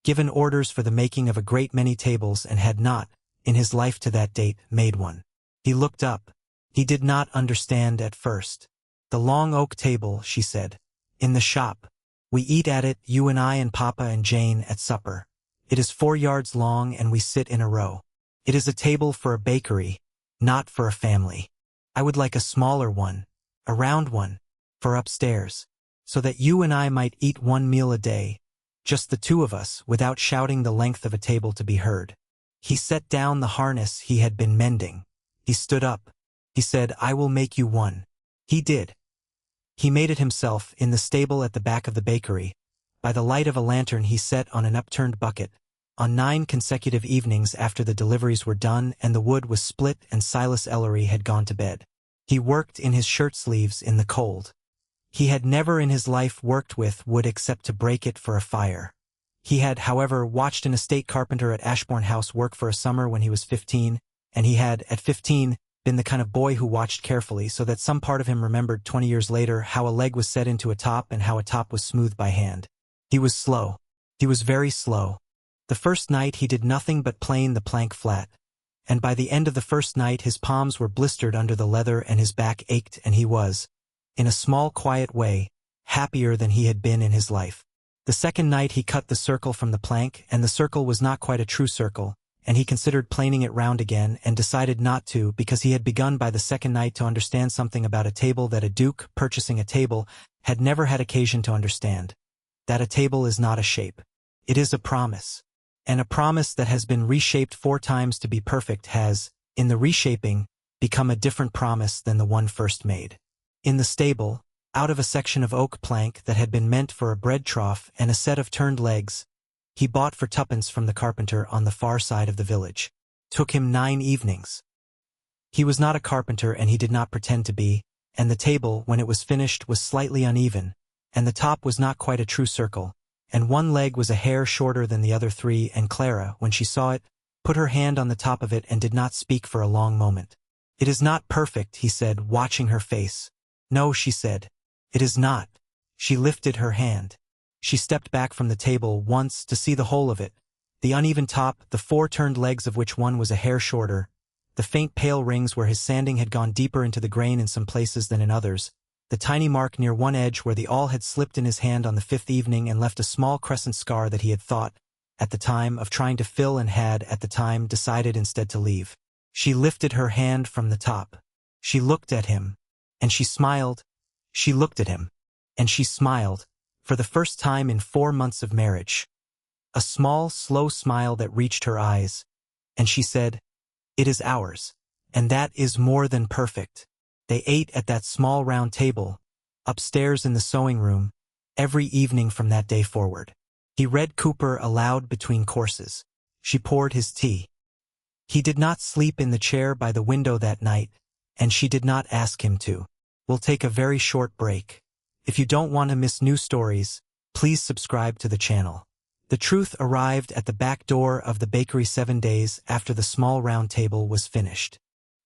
given orders for the making of a great many tables and had not, in his life to that date, made one. He looked up. He did not understand at first. The long oak table, she said. In the shop. We eat at it, you and I and Papa and Jane, at supper. It is 4 yards long and we sit in a row. It is a table for a bakery, not for a family. I would like a smaller one, a round one, for upstairs, so that you and I might eat 1 meal a day, just the 2 of us, without shouting the length of a table to be heard. He set down the harness he had been mending. He stood up. He said, I will make you one. He did. He made it himself, in the stable at the back of the bakery, by the light of a lantern he set on an upturned bucket, on 9 consecutive evenings after the deliveries were done and the wood was split and Silas Ellery had gone to bed. He worked in his shirt sleeves in the cold. He had never in his life worked with wood except to break it for a fire. He had, however, watched an estate carpenter at Ashbourne House work for a summer when he was 15, and he had, at 15, been the kind of boy who watched carefully so that some part of him remembered 20 years later how a leg was set into a top and how a top was smoothed by hand. He was slow. He was very slow. The first night he did nothing but plane the plank flat, and by the end of the first night his palms were blistered under the leather and his back ached and he was, in a small quiet way, happier than he had been in his life. The second night he cut the circle from the plank and the circle was not quite a true circle, and he considered planing it round again and decided not to because he had begun by the second night to understand something about a table that a duke, purchasing a table, had never had occasion to understand. That a table is not a shape. It is a promise. And a promise that has been reshaped 4 times to be perfect has, in the reshaping, become a different promise than the one first made. In the stable, out of a section of oak plank that had been meant for a bread trough and a set of turned legs, he bought for 2pence from the carpenter on the far side of the village. Took him 9 evenings. He was not a carpenter and he did not pretend to be, and the table, when it was finished, was slightly uneven, and the top was not quite a true circle, and one leg was a hair shorter than the other 3, and Clara, when she saw it, put her hand on the top of it and did not speak for a long moment. "It is not perfect," he said, watching her face. "No," she said. "It is not." She lifted her hand. She stepped back from the table once to see the whole of it, the uneven top, the 4 turned legs of which one was a hair shorter, the faint pale rings where his sanding had gone deeper into the grain in some places than in others, the tiny mark near one edge where the awl had slipped in his hand on the 5th evening and left a small crescent scar that he had thought, at the time, of trying to fill and had, at the time, decided instead to leave. She lifted her hand from the top. She looked at him, and she smiled. She looked at him, and she smiled, for the first time in 4 months of marriage. A small, slow smile that reached her eyes, and she said, "It is ours, and that is more than perfect." They ate at that small round table, upstairs in the sewing room, every evening from that day forward. He read Cooper aloud between courses. She poured his tea. He did not sleep in the chair by the window that night, and she did not ask him to. We'll take a very short break. If you don't want to miss new stories, please subscribe to the channel. The truth arrived at the back door of the bakery 7 days after the small round table was finished.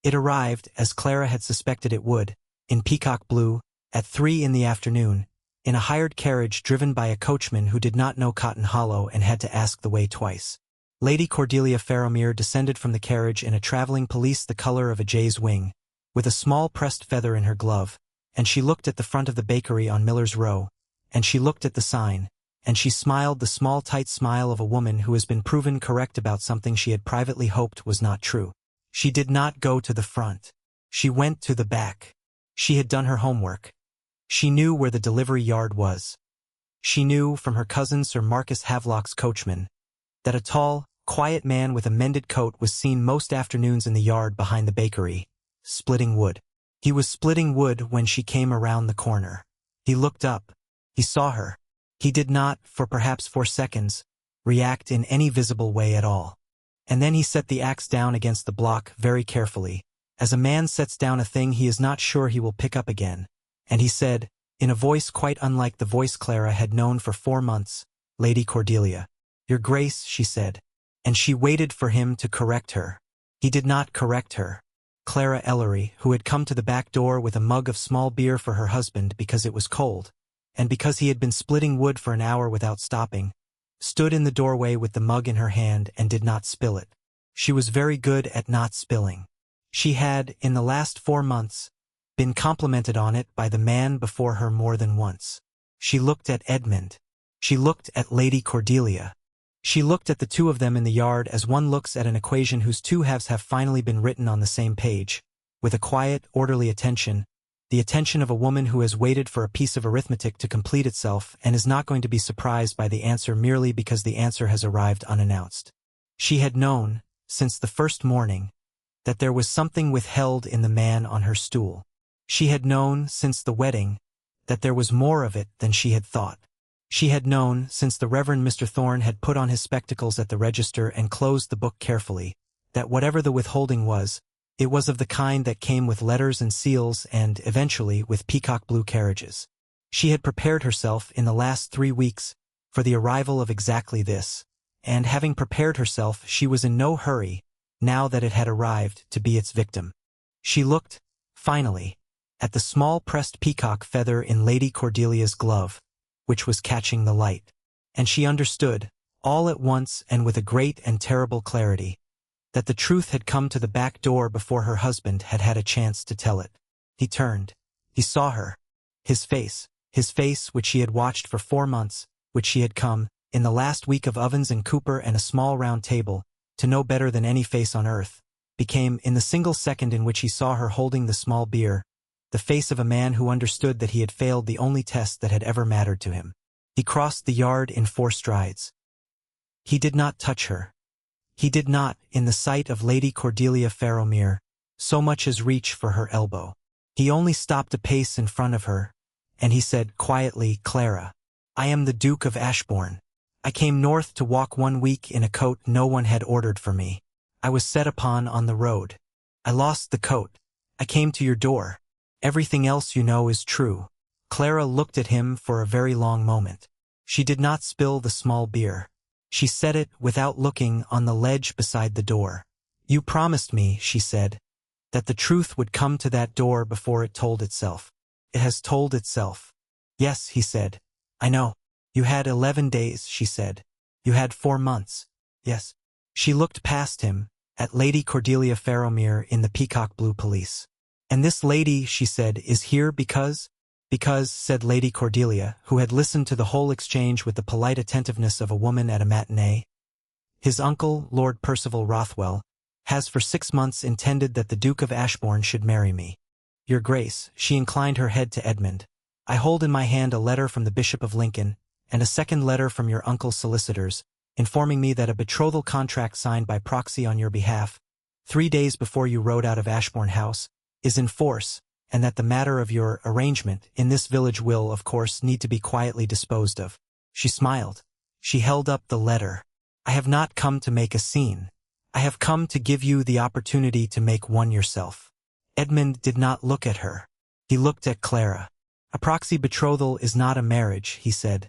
It arrived, as Clara had suspected it would, in peacock blue, at 3 in the afternoon, in a hired carriage driven by a coachman who did not know Cotton Hollow and had to ask the way twice. Lady Cordelia Faramir descended from the carriage in a traveling pelisse the color of a jay's wing, with a small pressed feather in her glove, and she looked at the front of the bakery on Miller's Row, and she looked at the sign, and she smiled the small tight smile of a woman who has been proven correct about something she had privately hoped was not true. She did not go to the front. She went to the back. She had done her homework. She knew where the delivery yard was. She knew, from her cousin Sir Marcus Havelock's coachman, that a tall, quiet man with a mended coat was seen most afternoons in the yard behind the bakery, splitting wood. He was splitting wood when she came around the corner. He looked up. He saw her. He did not, for perhaps 4 seconds, react in any visible way at all. And then he set the axe down against the block very carefully, as a man sets down a thing he is not sure he will pick up again, and he said, in a voice quite unlike the voice Clara had known for 4 months, "Lady Cordelia." "Your Grace," she said, and she waited for him to correct her. He did not correct her. Clara Ellery, who had come to the back door with a mug of small beer for her husband because it was cold, and because he had been splitting wood for an hour without stopping, stood in the doorway with the mug in her hand and did not spill it. She was very good at not spilling. She had, in the last 4 months, been complimented on it by the man before her more than once. She looked at Edmund. She looked at Lady Cordelia. She looked at the 2 of them in the yard as one looks at an equation whose 2 halves have finally been written on the same page, with a quiet, orderly attention, the attention of a woman who has waited for a piece of arithmetic to complete itself and is not going to be surprised by the answer merely because the answer has arrived unannounced. She had known, since the first morning, that there was something withheld in the man on her stool. She had known, since the wedding, that there was more of it than she had thought. She had known, since the Reverend Mr. Thorne had put on his spectacles at the register and closed the book carefully, that whatever the withholding was, it was of the kind that came with letters and seals and, eventually, with peacock blue carriages. She had prepared herself, in the last 3 weeks, for the arrival of exactly this, and having prepared herself, she was in no hurry, now that it had arrived, to be its victim. She looked, finally, at the small pressed peacock feather in Lady Cordelia's glove, which was catching the light, and she understood, all at once and with a great and terrible clarity, that the truth had come to the back door before her husband had had a chance to tell it. He turned. He saw her. His face which she had watched for 4 months, which she had come, in the last week of ovens and Cooper and a small round table, to know better than any face on earth, became, in the single second in which he saw her holding the small beer, the face of a man who understood that he had failed the only test that had ever mattered to him. He crossed the yard in 4 strides. He did not touch her. He did not, in the sight of Lady Cordelia Farrowmere, so much as reach for her elbow. He only stopped a pace in front of her, and he said quietly, "Clara, I am the Duke of Ashbourne. I came north to walk 1 week in a coat no one had ordered for me. I was set upon on the road. I lost the coat. I came to your door. Everything else you know is true." Clara looked at him for a very long moment. She did not spill the small beer. She set it, without looking, on the ledge beside the door. "You promised me," she said, "that the truth would come to that door before it told itself. It has told itself." "Yes," he said. "I know. You had 11 days, she said. "You had 4 months. Yes." She looked past him, at Lady Cordelia Farrowmere in the peacock blue pelisse. "And this lady," she said, "is here because—" "Because," said Lady Cordelia, who had listened to the whole exchange with the polite attentiveness of a woman at a matinee, "his uncle, Lord Percival Rothwell, has for 6 months intended that the Duke of Ashbourne should marry me. Your Grace," she inclined her head to Edmund, "I hold in my hand a letter from the Bishop of Lincoln, and a second letter from your uncle's solicitors, informing me that a betrothal contract signed by proxy on your behalf, 3 days before you rode out of Ashbourne House, is in force, and that the matter of your arrangement in this village will, of course, need to be quietly disposed of." She smiled. She held up the letter. "I have not come to make a scene. I have come to give you the opportunity to make one yourself." Edmund did not look at her. He looked at Clara. "A proxy betrothal is not a marriage," he said,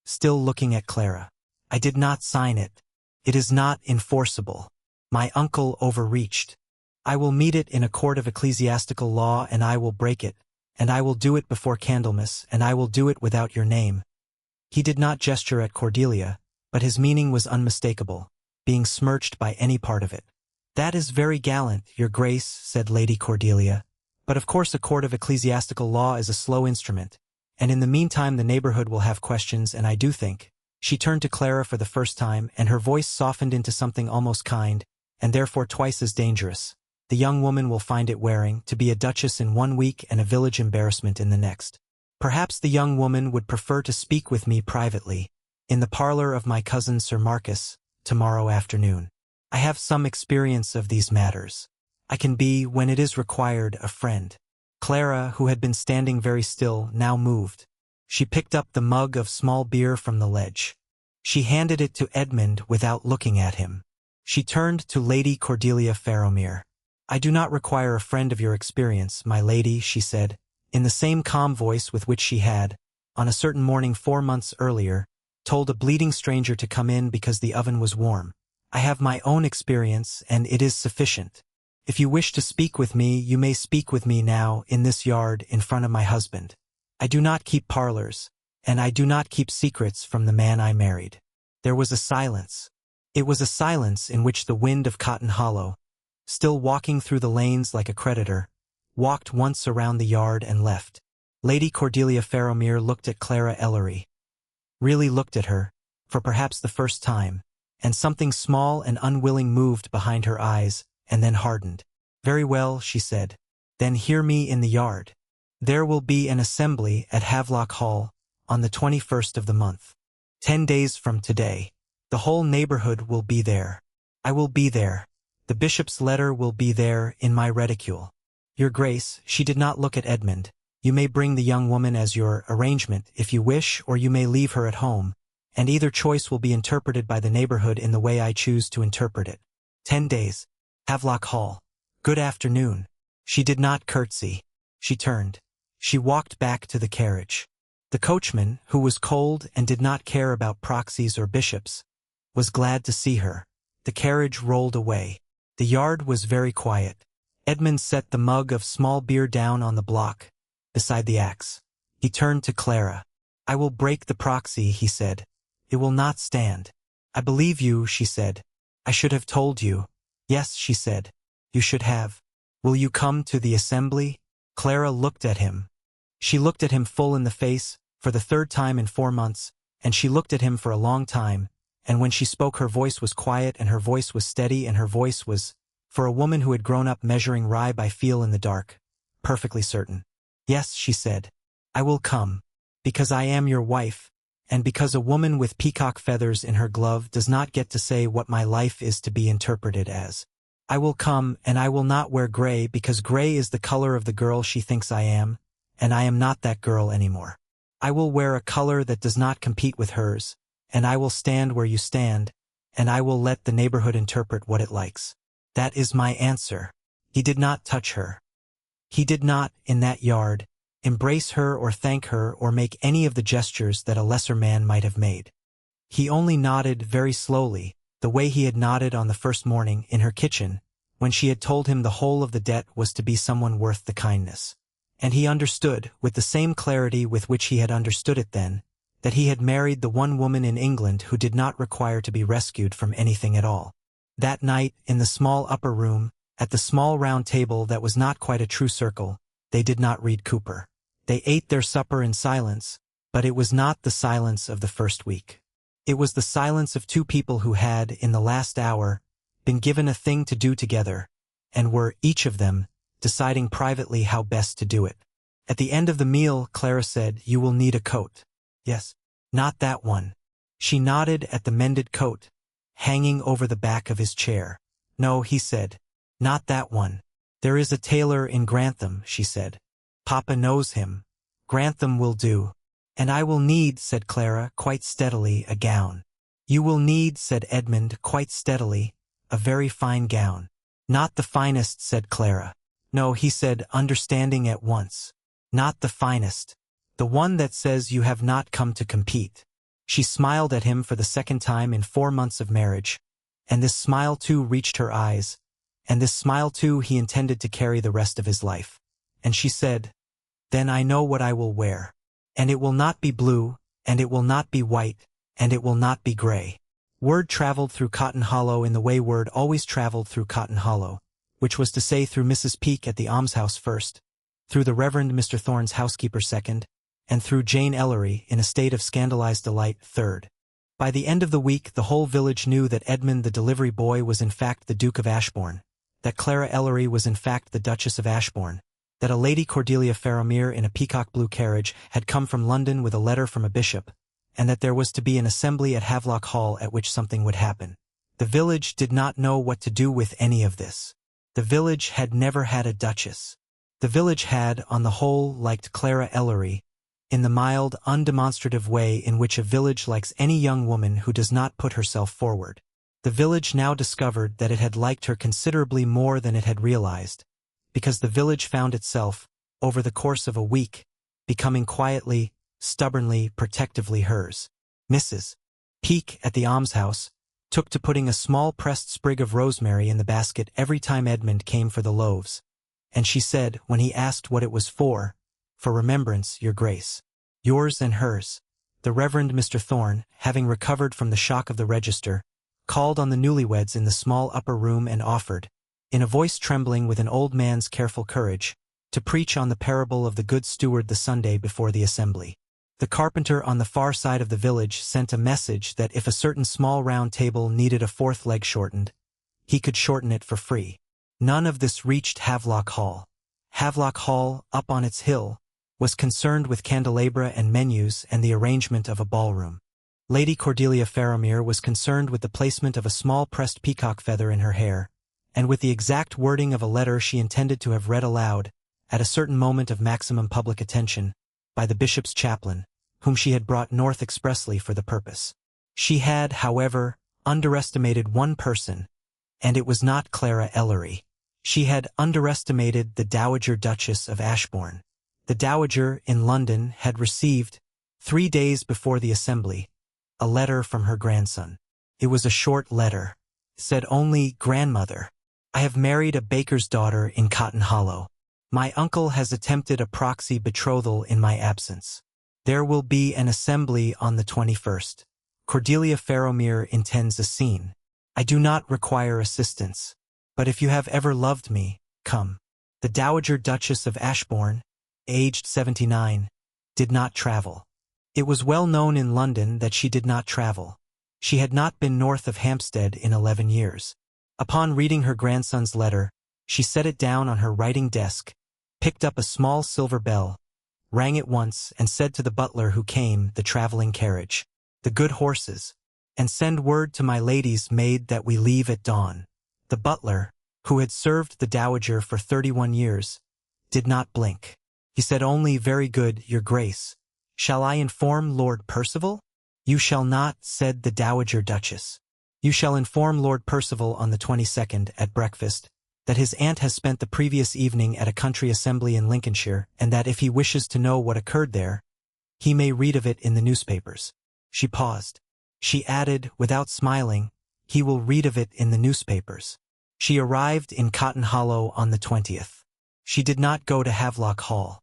still looking at Clara. "I did not sign it. It is not enforceable. My uncle overreached. I will meet it in a court of ecclesiastical law, and I will break it, and I will do it before Candlemas, and I will do it without your name." He did not gesture at Cordelia, but his meaning was unmistakable, being smirched by any part of it. "That is very gallant, your Grace," said Lady Cordelia, "but of course a court of ecclesiastical law is a slow instrument, and in the meantime the neighborhood will have questions, and I do think—" She turned to Clara for the first time, and her voice softened into something almost kind, and therefore twice as dangerous. "The young woman will find it wearing, to be a duchess in 1 week and a village embarrassment in the next. Perhaps the young woman would prefer to speak with me privately, in the parlor of my cousin Sir Marcus, tomorrow afternoon. I have some experience of these matters. I can be, when it is required, a friend." Clara, who had been standing very still, now moved. She picked up the mug of small beer from the ledge. She handed it to Edmund without looking at him. She turned to Lady Cordelia Farrowmere. "I do not require a friend of your experience, my lady," she said, in the same calm voice with which she had, on a certain morning 4 months earlier, told a bleeding stranger to come in because the oven was warm. "I have my own experience, and it is sufficient. If you wish to speak with me, you may speak with me now, in this yard, in front of my husband. I do not keep parlors, and I do not keep secrets from the man I married." There was a silence. It was a silence in which the wind of Cotton Hollow, still walking through the lanes like a creditor, walked once around the yard and left. Lady Cordelia Farrowmere looked at Clara Ellery. Really looked at her, for perhaps the first time, and something small and unwilling moved behind her eyes, and then hardened. "Very well," she said. "Then hear me in the yard. There will be an assembly at Havelock Hall, on the 21st of the month. 10 days from today. The whole neighborhood will be there. I will be there. The bishop's letter will be there, in my reticule. Your Grace, she did not look at Edmund. You may bring the young woman as your arrangement, if you wish, or you may leave her at home, and either choice will be interpreted by the neighborhood in the way I choose to interpret it. 10 days. Havelock Hall. Good afternoon. She did not curtsy. She turned. She walked back to the carriage. The coachman, who was cold and did not care about proxies or bishops, was glad to see her. The carriage rolled away. The yard was very quiet. Edmund set the mug of small beer down on the block, beside the axe. He turned to Clara. I will break the proxy, he said. It will not stand. I believe you, she said. I should have told you. Yes, she said. You should have. Will you come to the assembly? Clara looked at him. She looked at him full in the face, for the third time in 4 months, and she looked at him for a long time, and when she spoke her voice was quiet and her voice was steady and her voice was, for a woman who had grown up measuring rye by feel in the dark, perfectly certain. Yes, she said. I will come. Because I am your wife, and because a woman with peacock feathers in her glove does not get to say what my life is to be interpreted as. I will come, and I will not wear gray because gray is the color of the girl she thinks I am, and I am not that girl anymore. I will wear a color that does not compete with hers, and I will stand where you stand, and I will let the neighborhood interpret what it likes. That is my answer. He did not touch her. He did not, in that yard, embrace her or thank her or make any of the gestures that a lesser man might have made. He only nodded very slowly, the way he had nodded on the first morning in her kitchen, when she had told him the whole of the debt was to be someone worth the kindness. And he understood, with the same clarity with which he had understood it then, that he had married the one woman in England who did not require to be rescued from anything at all. That night, in the small upper room, at the small round table that was not quite a true circle, they did not read Cooper. They ate their supper in silence, but it was not the silence of the first week. It was the silence of two people who had, in the last hour, been given a thing to do together, and were, each of them, deciding privately how best to do it. At the end of the meal, Clara said, You will need a coat. Yes. Not that one. She nodded at the mended coat, hanging over the back of his chair. No, he said. Not that one. There is a tailor in Grantham, she said. Papa knows him. Grantham will do. And I will need, said Clara, quite steadily, a gown. You will need, said Edmund, quite steadily, a very fine gown. Not the finest, said Clara. No, he said, understanding at once. Not the finest. The one that says you have not come to compete. She smiled at him for the second time in 4 months of marriage, and this smile too reached her eyes, and this smile too he intended to carry the rest of his life. And she said, Then I know what I will wear. And it will not be blue, and it will not be white, and it will not be gray. Word traveled through Cotton Hollow in the way word always traveled through Cotton Hollow, which was to say through Mrs. Peake at the almshouse first, through the Reverend Mr. Thorne's housekeeper second, and through Jane Ellery, in a state of scandalized delight, third. By the end of the week the whole village knew that Edmund the delivery boy was in fact the Duke of Ashbourne, that Clara Ellery was in fact the Duchess of Ashbourne, that a Lady Cordelia Faramir in a peacock blue carriage had come from London with a letter from a bishop, and that there was to be an assembly at Havelock Hall at which something would happen. The village did not know what to do with any of this. The village had never had a duchess. The village had, on the whole, liked Clara Ellery, in the mild, undemonstrative way in which a village likes any young woman who does not put herself forward. The village now discovered that it had liked her considerably more than it had realized, because the village found itself, over the course of a week, becoming quietly, stubbornly, protectively hers. Mrs. Peake, at the almshouse, took to putting a small pressed sprig of rosemary in the basket every time Edmund came for the loaves, and she said, when he asked what it was for remembrance, Your Grace. Yours and hers. The Reverend Mr. Thorne, having recovered from the shock of the register, called on the newlyweds in the small upper room and offered, in a voice trembling with an old man's careful courage, to preach on the parable of the good steward the Sunday before the assembly. The carpenter on the far side of the village sent a message that if a certain small round table needed a fourth leg shortened, he could shorten it for free. None of this reached Havelock Hall. Havelock Hall, up on its hill, was concerned with candelabra and menus and the arrangement of a ballroom. Lady Cordelia Faramir was concerned with the placement of a small pressed peacock feather in her hair, and with the exact wording of a letter she intended to have read aloud, at a certain moment of maximum public attention, by the bishop's chaplain, whom she had brought north expressly for the purpose. She had, however, underestimated one person, and it was not Clara Ellery. She had underestimated the Dowager Duchess of Ashbourne. The Dowager, in London, had received, 3 days before the assembly, a letter from her grandson. It was a short letter. It said only, "Grandmother, I have married a baker's daughter in Cotton Hollow. My uncle has attempted a proxy betrothal in my absence. There will be an assembly on the 21st. Cordelia Farrowmere intends a scene. I do not require assistance, but if you have ever loved me, come." The Dowager Duchess of Ashbourne, aged 79, did not travel. It was well known in London that she did not travel. She had not been north of Hampstead in 11 years. Upon reading her grandson's letter, she set it down on her writing desk, picked up a small silver bell, rang it once, and said to the butler who came, "The traveling carriage, the good horses, and send word to my lady's maid that we leave at dawn." The butler, who had served the Dowager for 31 years, did not blink. He said only, "Very good, your grace. Shall I inform Lord Percival?" "You shall not," said the Dowager Duchess. "You shall inform Lord Percival on the 22nd, at breakfast, that his aunt has spent the previous evening at a country assembly in Lincolnshire, and that if he wishes to know what occurred there, he may read of it in the newspapers." She paused. She added, without smiling, "He will read of it in the newspapers." She arrived in Cotton Hollow on the 20th. She did not go to Havelock Hall.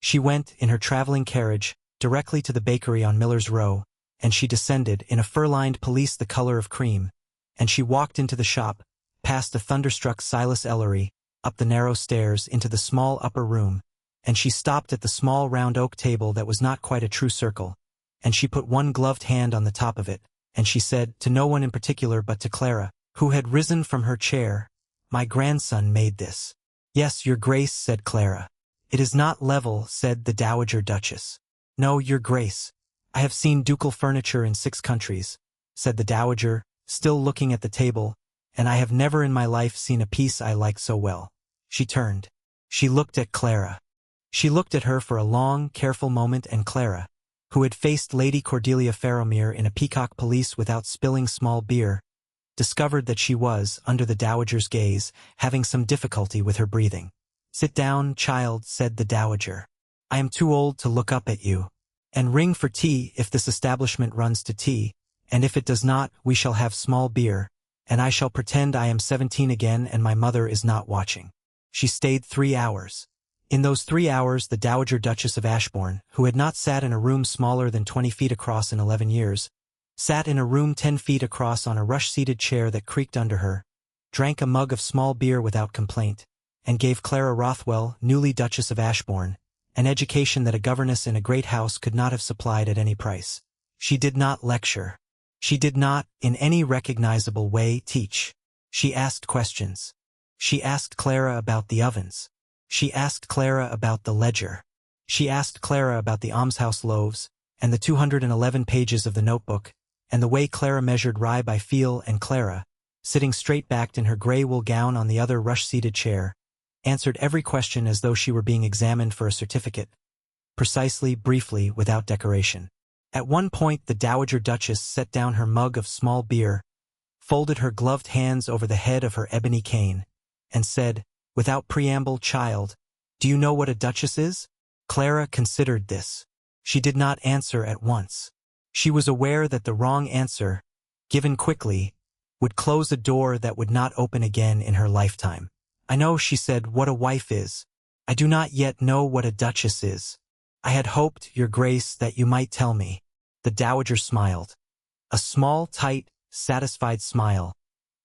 She went, in her traveling carriage, directly to the bakery on Miller's Row, and she descended, in a fur-lined pelisse the color of cream, and she walked into the shop, past the thunderstruck Silas Ellery, up the narrow stairs into the small upper room, and she stopped at the small round oak table that was not quite a true circle, and she put one gloved hand on the top of it, and she said, to no one in particular but to Clara, who had risen from her chair, "My grandson made this." "Yes, your grace," said Clara. "It is not level," said the Dowager Duchess. "No, your grace. I have seen ducal furniture in 6 countries," said the Dowager, still looking at the table, "and I have never in my life seen a piece I like so well." She turned. She looked at Clara. She looked at her for a long, careful moment, and Clara, who had faced Lady Cordelia Farrowmere in a peacock pelisse without spilling small beer, discovered that she was, under the Dowager's gaze, having some difficulty with her breathing. "Sit down, child," said the Dowager. "I am too old to look up at you. And ring for tea if this establishment runs to tea, and if it does not, we shall have small beer, and I shall pretend I am 17 again and my mother is not watching." She stayed 3 hours. In those 3 hours the Dowager Duchess of Ashbourne, who had not sat in a room smaller than 20 feet across in 11 years, sat in a room 10 feet across on a rush-seated chair that creaked under her, drank a mug of small beer without complaint, and gave Clara Rothwell, newly Duchess of Ashbourne, an education that a governess in a great house could not have supplied at any price. She did not lecture. She did not, in any recognizable way, teach. She asked questions. She asked Clara about the ovens. She asked Clara about the ledger. She asked Clara about the almshouse loaves, and the 211 pages of the notebook, and the way Clara measured rye by feel, and Clara, sitting straight-backed in her gray wool gown on the other rush-seated chair, answered every question as though she were being examined for a certificate, precisely, briefly, without decoration. At one point the Dowager Duchess set down her mug of small beer, folded her gloved hands over the head of her ebony cane, and said, without preamble, "Child, do you know what a duchess is?" Clara considered this. She did not answer at once. She was aware that the wrong answer, given quickly, would close a door that would not open again in her lifetime. "I know," she said, "what a wife is. I do not yet know what a duchess is. I had hoped, your grace, that you might tell me." The Dowager smiled. A small, tight, satisfied smile.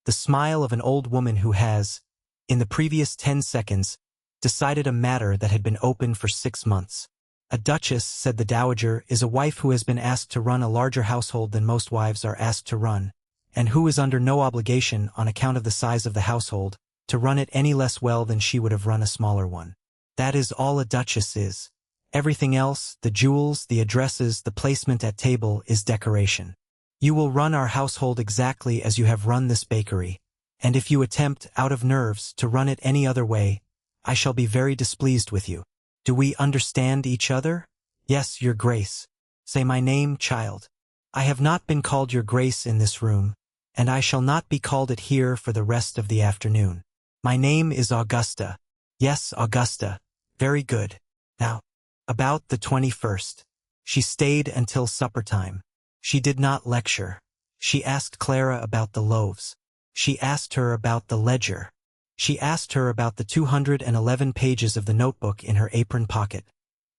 The smile of an old woman who has, in the previous 10 seconds, decided a matter that had been open for 6 months. "A duchess," said the Dowager, "is a wife who has been asked to run a larger household than most wives are asked to run, and who is under no obligation, on account of the size of the household, to run it any less well than she would have run a smaller one. That is all a duchess is. Everything else, the jewels, the addresses, the placement at table, is decoration. You will run our household exactly as you have run this bakery, and if you attempt, out of nerves, to run it any other way, I shall be very displeased with you. Do we understand each other? Yes, your grace. Say my name, child. I have not been called your grace in this room, and I shall not be called it here for the rest of the afternoon. My name is Augusta. Yes, Augusta. Very good. Now, about the 21st. She stayed until supper time. She did not lecture. She asked Clara about the loaves. She asked her about the ledger. She asked her about the 211 pages of the notebook in her apron pocket,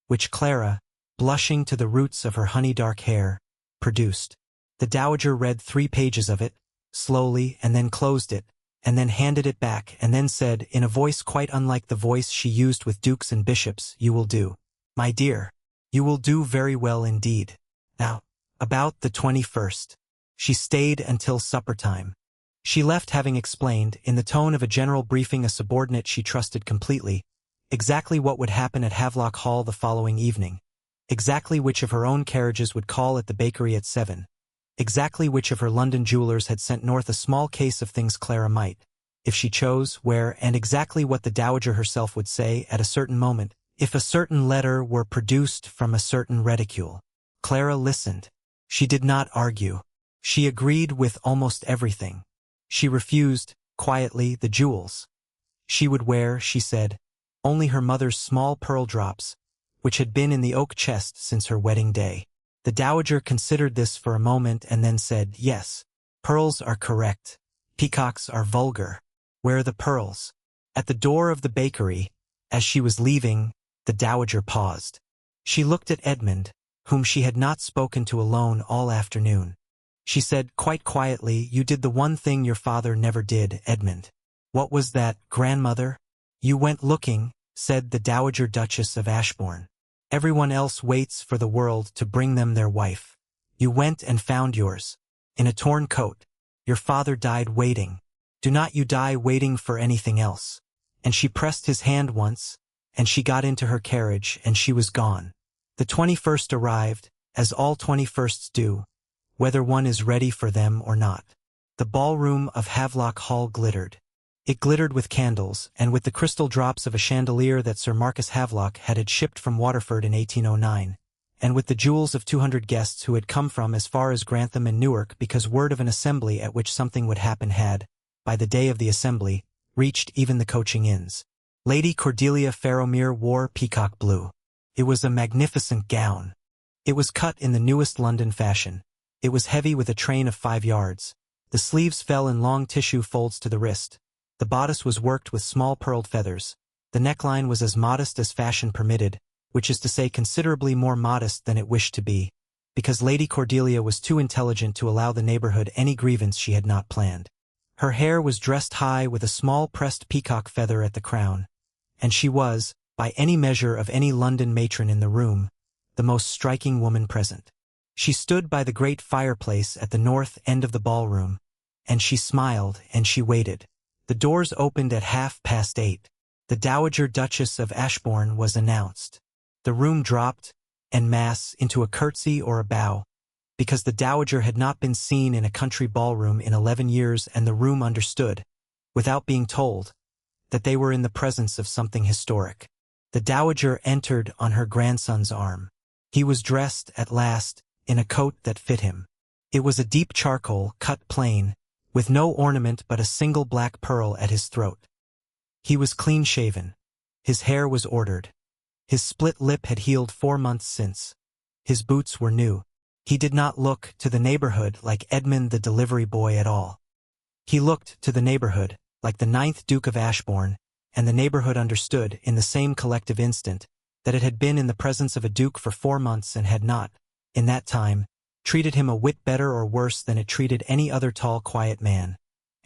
which Clara, blushing to the roots of her honey-dark hair, produced. The dowager read 3 pages of it, slowly, and then closed it, and then handed it back, and then said, in a voice quite unlike the voice she used with dukes and bishops, "You will do. My dear, you will do very well indeed. Now, about the 21st. She stayed until supper time. She left having explained, in the tone of a general briefing a subordinate she trusted completely, exactly what would happen at Havelock Hall the following evening, exactly which of her own carriages would call at the bakery at 7, exactly which of her London jewelers had sent north a small case of things Clara might, if she chose, wear, and exactly what the dowager herself would say at a certain moment, if a certain letter were produced from a certain reticule. Clara listened. She did not argue. She agreed with almost everything. She refused, quietly, the jewels. She would wear, she said, only her mother's small pearl drops, which had been in the oak chest since her wedding day. The dowager considered this for a moment and then said, yes, pearls are correct. Peacocks are vulgar. Where are the pearls? At the door of the bakery. As she was leaving, the dowager paused. She looked at Edmund, whom she had not spoken to alone all afternoon. She said quite quietly, you did the one thing your father never did, Edmund. What was that, grandmother? You went looking, said the Dowager Duchess of Ashbourne. Everyone else waits for the world to bring them their wife. You went and found yours. In a torn coat. Your father died waiting. Do not you die waiting for anything else. And she pressed his hand once, and she got into her carriage, and she was gone. The 21st arrived, as all 21sts do, whether one is ready for them or not. The ballroom of Havelock Hall glittered. It glittered with candles, and with the crystal drops of a chandelier that Sir Marcus Havelock had shipped from Waterford in 1809, and with the jewels of 200 guests who had come from as far as Grantham and Newark because word of an assembly at which something would happen had, by the day of the assembly, reached even the coaching inns. Lady Cordelia Farrowmere wore peacock blue. It was a magnificent gown. It was cut in the newest London fashion. It was heavy with a train of 5 yards. The sleeves fell in long tissue folds to the wrist. The bodice was worked with small pearled feathers. The neckline was as modest as fashion permitted, which is to say considerably more modest than it wished to be, because Lady Cordelia was too intelligent to allow the neighborhood any grievance she had not planned. Her hair was dressed high with a small pressed peacock feather at the crown, and she was, by any measure of any London matron in the room, the most striking woman present. She stood by the great fireplace at the north end of the ballroom, and she smiled and she waited. The doors opened at 8:30. The Dowager Duchess of Ashbourne was announced. The room dropped, en masse, into a curtsy or a bow, because the dowager had not been seen in a country ballroom in 11 years, and the room understood, without being told, that they were in the presence of something historic. The dowager entered on her grandson's arm. He was dressed, at last, in a coat that fit him. It was a deep charcoal, cut plain, with no ornament but a single black pearl at his throat. He was clean-shaven. His hair was ordered. His split lip had healed 4 months since. His boots were new. He did not look, to the neighborhood, like Edmund the delivery boy at all. He looked, to the neighborhood, like the 9th Duke of Ashbourne, and the neighborhood understood, in the same collective instant, that it had been in the presence of a duke for 4 months and had not, in that time, treated him a whit better or worse than it treated any other tall, quiet man,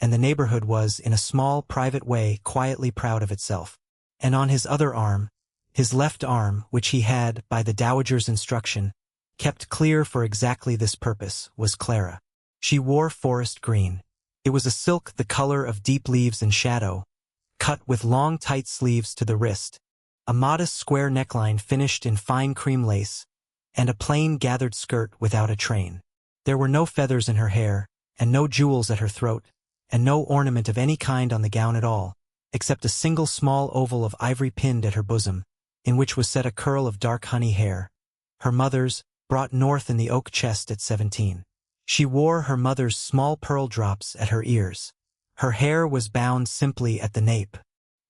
and the neighborhood was, in a small, private way, quietly proud of itself. And on his other arm, his left arm, which he had, by the dowager's instruction, kept clear for exactly this purpose, was Clara. She wore forest green. It was a silk the color of deep leaves and shadow, cut with long tight sleeves to the wrist, a modest square neckline finished in fine cream lace, and a plain gathered skirt without a train. There were no feathers in her hair, and no jewels at her throat, and no ornament of any kind on the gown at all, except a single small oval of ivory pinned at her bosom, in which was set a curl of dark honey hair. Her mother's, brought north in the oak chest at 17. She wore her mother's small pearl drops at her ears. Her hair was bound simply at the nape.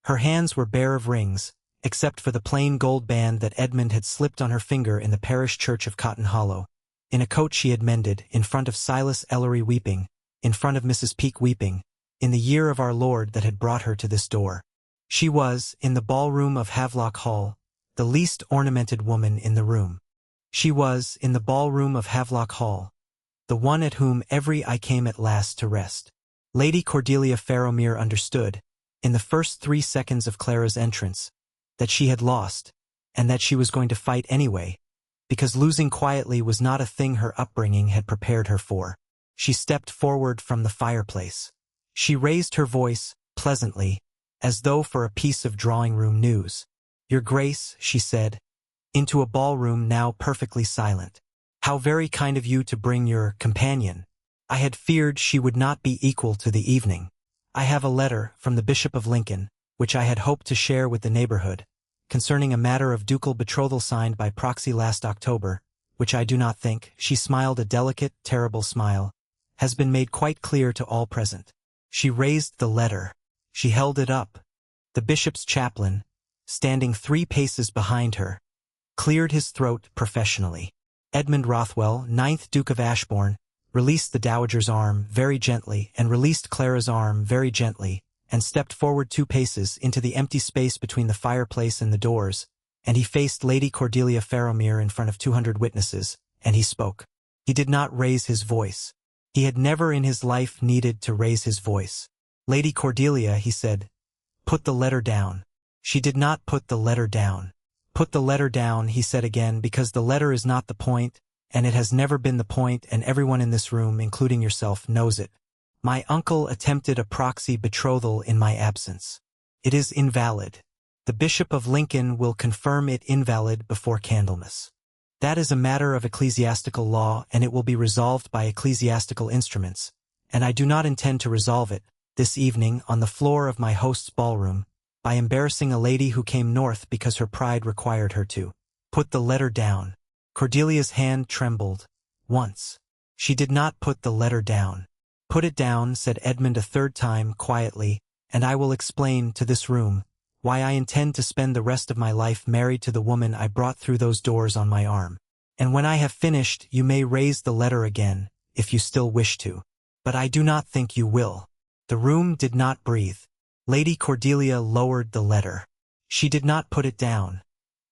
Her hands were bare of rings, except for the plain gold band that Edmund had slipped on her finger in the parish church of Cotton Hollow, in a coat she had mended, in front of Silas Ellery weeping, in front of Mrs. Peake weeping, in the year of our Lord that had brought her to this door. She was, in the ballroom of Havelock Hall, the least ornamented woman in the room. She was, in the ballroom of Havelock Hall, the one at whom every eye came at last to rest. Lady Cordelia Farrowmere understood, in the first 3 seconds of Clara's entrance, that she had lost, and that she was going to fight anyway, because losing quietly was not a thing her upbringing had prepared her for. She stepped forward from the fireplace. She raised her voice, pleasantly, as though for a piece of drawing-room news. "Your Grace," she said, into a ballroom now perfectly silent. "How very kind of you to bring your companion. I had feared she would not be equal to the evening. I have a letter from the Bishop of Lincoln, which I had hoped to share with the neighborhood, concerning a matter of ducal betrothal signed by proxy last October, which I do not think," she smiled a delicate, terrible smile, "has been made quite clear to all present." She raised the letter. She held it up. The bishop's chaplain, standing 3 paces behind her, cleared his throat professionally. Edmund Rothwell, 9th Duke of Ashbourne, released the dowager's arm very gently and released Clara's arm very gently, and stepped forward 2 paces into the empty space between the fireplace and the doors, and he faced Lady Cordelia Farrowmere in front of 200 witnesses, and he spoke. He did not raise his voice. He had never in his life needed to raise his voice. "Lady Cordelia," he said, "put the letter down." She did not put the letter down. "Put the letter down," he said again, "because the letter is not the point, and it has never been the point, and everyone in this room, including yourself, knows it. My uncle attempted a proxy betrothal in my absence. It is invalid. The Bishop of Lincoln will confirm it invalid before Candlemas. That is a matter of ecclesiastical law, and it will be resolved by ecclesiastical instruments, and I do not intend to resolve it, this evening, on the floor of my host's ballroom, by embarrassing a lady who came north because her pride required her to. Put the letter down." Cordelia's hand trembled. Once. She did not put the letter down. "Put it down," said Edmund a 3rd time, quietly, "and I will explain to this room why I intend to spend the rest of my life married to the woman I brought through those doors on my arm. And when I have finished, you may raise the letter again, if you still wish to. But I do not think you will." The room did not breathe. Lady Cordelia lowered the letter. She did not put it down.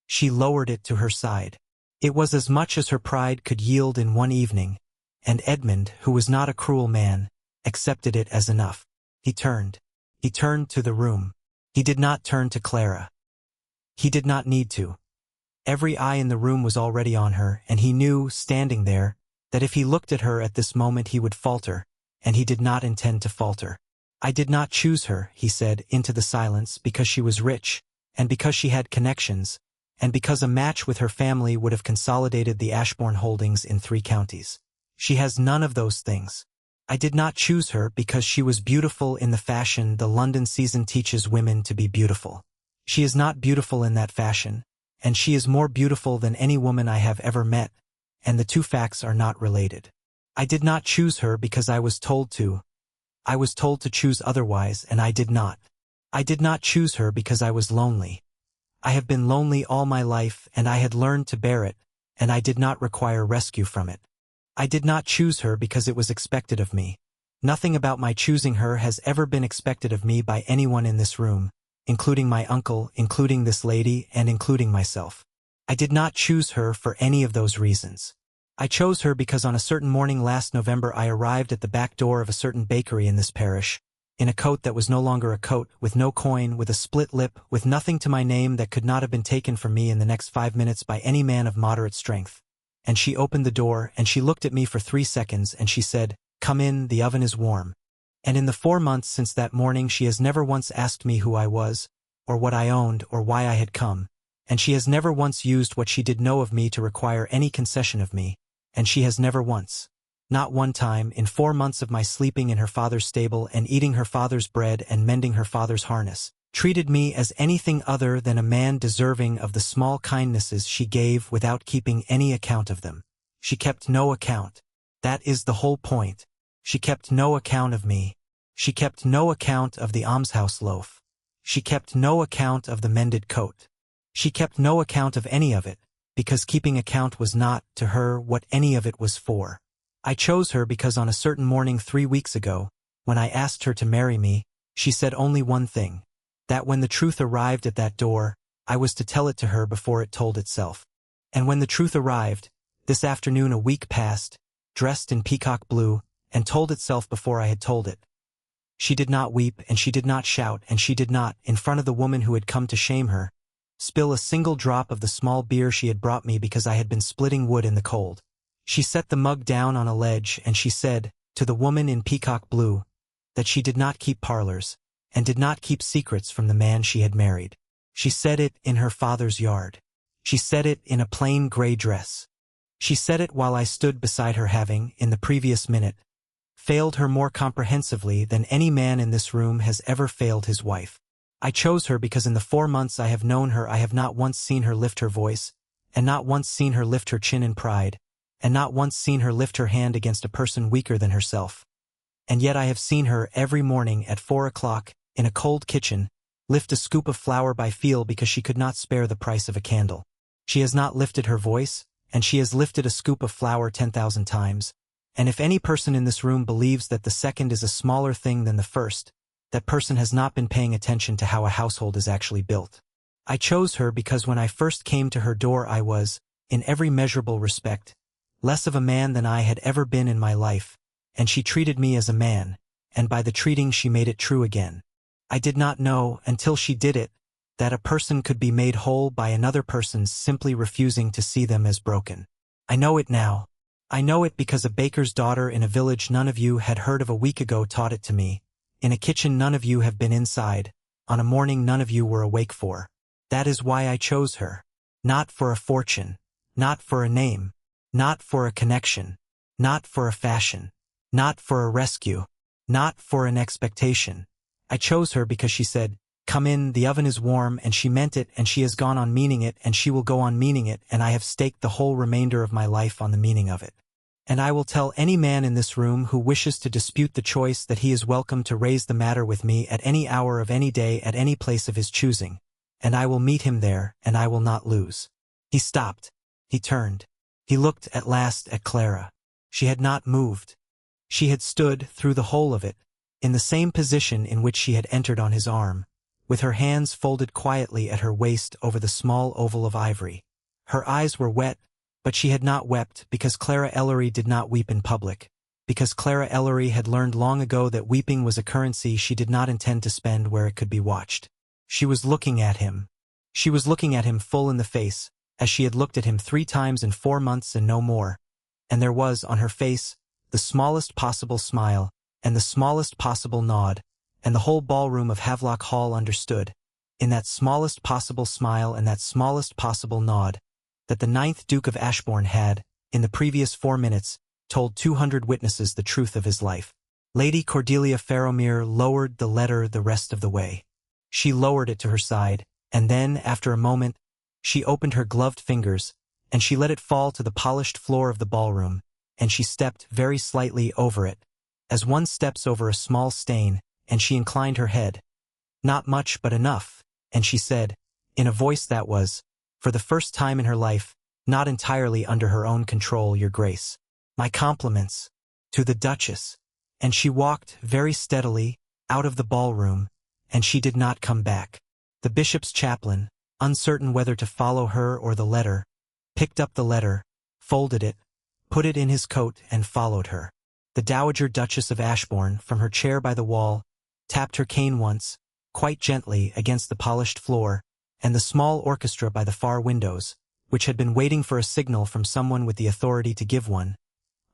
She lowered it to her side. It was as much as her pride could yield in one evening, and Edmund, who was not a cruel man, accepted it as enough. He turned. He turned to the room. He did not turn to Clara. He did not need to. Every eye in the room was already on her, and he knew, standing there, that if he looked at her at this moment he would falter, and he did not intend to falter. "I did not choose her," he said, into the silence, "because she was rich, and because she had connections, and because a match with her family would have consolidated the Ashbourne holdings in 3 counties. She has none of those things. I did not choose her because she was beautiful in the fashion the London season teaches women to be beautiful. She is not beautiful in that fashion, and she is more beautiful than any woman I have ever met, and the 2 facts are not related. I did not choose her because I was told to. I was told to choose otherwise, and I did not. I did not choose her because I was lonely. I have been lonely all my life, and I had learned to bear it, and I did not require rescue from it. I did not choose her because it was expected of me. Nothing about my choosing her has ever been expected of me by anyone in this room, including my uncle, including this lady, and including myself. I did not choose her for any of those reasons. I chose her because on a certain morning last November I arrived at the back door of a certain bakery in this parish, in a coat that was no longer a coat, with no coin, with a split lip, with nothing to my name that could not have been taken from me in the next 5 minutes by any man of moderate strength. And she opened the door, and she looked at me for 3 seconds, and she said, "Come in, the oven is warm." And in the 4 months since that morning she has never once asked me who I was, or what I owned, or why I had come, and she has never once used what she did know of me to require any concession of me, and she has never once. Not one time, in 4 months of my sleeping in her father's stable and eating her father's bread and mending her father's harness, treated me as anything other than a man deserving of the small kindnesses she gave without keeping any account of them. She kept no account. That is the whole point. She kept no account of me. She kept no account of the almshouse loaf. She kept no account of the mended coat. She kept no account of any of it, because keeping account was not, to her, what any of it was for. I chose her because on a certain morning 3 weeks ago, when I asked her to marry me, she said only one thing, that when the truth arrived at that door, I was to tell it to her before it told itself. And when the truth arrived, this afternoon a week passed, dressed in peacock blue, and told itself before I had told it. She did not weep, and she did not shout, and she did not, in front of the woman who had come to shame her, spill a single drop of the small beer she had brought me because I had been splitting wood in the cold. She set the mug down on a ledge, and she said, to the woman in peacock blue, that she did not keep parlors, and did not keep secrets from the man she had married. She said it in her father's yard. She said it in a plain gray dress. She said it while I stood beside her, having, in the previous minute, failed her more comprehensively than any man in this room has ever failed his wife. I chose her because in the 4 months I have known her I have not once seen her lift her voice, and not once seen her lift her chin in pride, and not once seen her lift her hand against a person weaker than herself. And yet I have seen her every morning at 4 o'clock, in a cold kitchen, lift a scoop of flour by feel because she could not spare the price of a candle. She has not lifted her voice, and she has lifted a scoop of flour 10,000 times, and if any person in this room believes that the second is a smaller thing than the first, that person has not been paying attention to how a household is actually built. I chose her because when I first came to her door I was, in every measurable respect, less of a man than I had ever been in my life, and she treated me as a man, and by the treating she made it true again. I did not know, until she did it, that a person could be made whole by another person's simply refusing to see them as broken. I know it now. I know it because a baker's daughter in a village none of you had heard of a week ago taught it to me, in a kitchen none of you have been inside, on a morning none of you were awake for. That is why I chose her. Not for a fortune, not for a name, not for a connection, not for a fashion, not for a rescue, not for an expectation. I chose her because she said, "Come in, the oven is warm," and she meant it, and she has gone on meaning it, and she will go on meaning it, and I have staked the whole remainder of my life on the meaning of it. And I will tell any man in this room who wishes to dispute the choice that he is welcome to raise the matter with me at any hour of any day at any place of his choosing, and I will meet him there, and I will not lose. He stopped. He turned. He looked at last at Clara. She had not moved. She had stood, through the whole of it, in the same position in which she had entered on his arm, with her hands folded quietly at her waist over the small oval of ivory. Her eyes were wet, but she had not wept because Clara Ellery did not weep in public, because Clara Ellery had learned long ago that weeping was a currency she did not intend to spend where it could be watched. She was looking at him. She was looking at him full in the face, as she had looked at him 3 times in 4 months and no more, and there was, on her face, the smallest possible smile, and the smallest possible nod, and the whole ballroom of Havelock Hall understood, in that smallest possible smile and that smallest possible nod, that the 9th Duke of Ashbourne had, in the previous 4 minutes, told 200 witnesses the truth of his life. Lady Cordelia Farrowmere lowered the letter the rest of the way. She lowered it to her side, and then, after a moment, she opened her gloved fingers, and she let it fall to the polished floor of the ballroom, and she stepped very slightly over it, as one steps over a small stain, and she inclined her head. Not much, but enough, and she said, in a voice that was, for the first time in her life, not entirely under her own control, "Your Grace, my compliments to the Duchess," and she walked very steadily out of the ballroom, and she did not come back. The bishop's chaplain, uncertain whether to follow her or the letter, picked up the letter, folded it, put it in his coat, and followed her. The Dowager Duchess of Ashbourne, from her chair by the wall, tapped her cane once, quite gently, against the polished floor, and the small orchestra by the far windows, which had been waiting for a signal from someone with the authority to give one,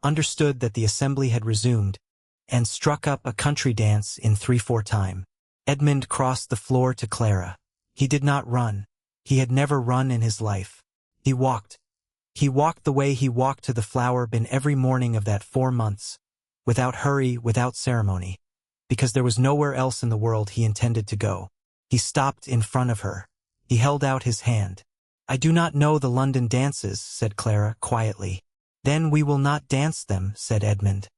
understood that the assembly had resumed, and struck up a country dance in 3/4 time. Edmund crossed the floor to Clara. He did not run. He had never run in his life. He walked. He walked the way he walked to the flower bin every morning of that 4 months, without hurry, without ceremony, because there was nowhere else in the world he intended to go. He stopped in front of her. He held out his hand. "I do not know the London dances," said Clara, quietly. "Then we will not dance them," said Edmund.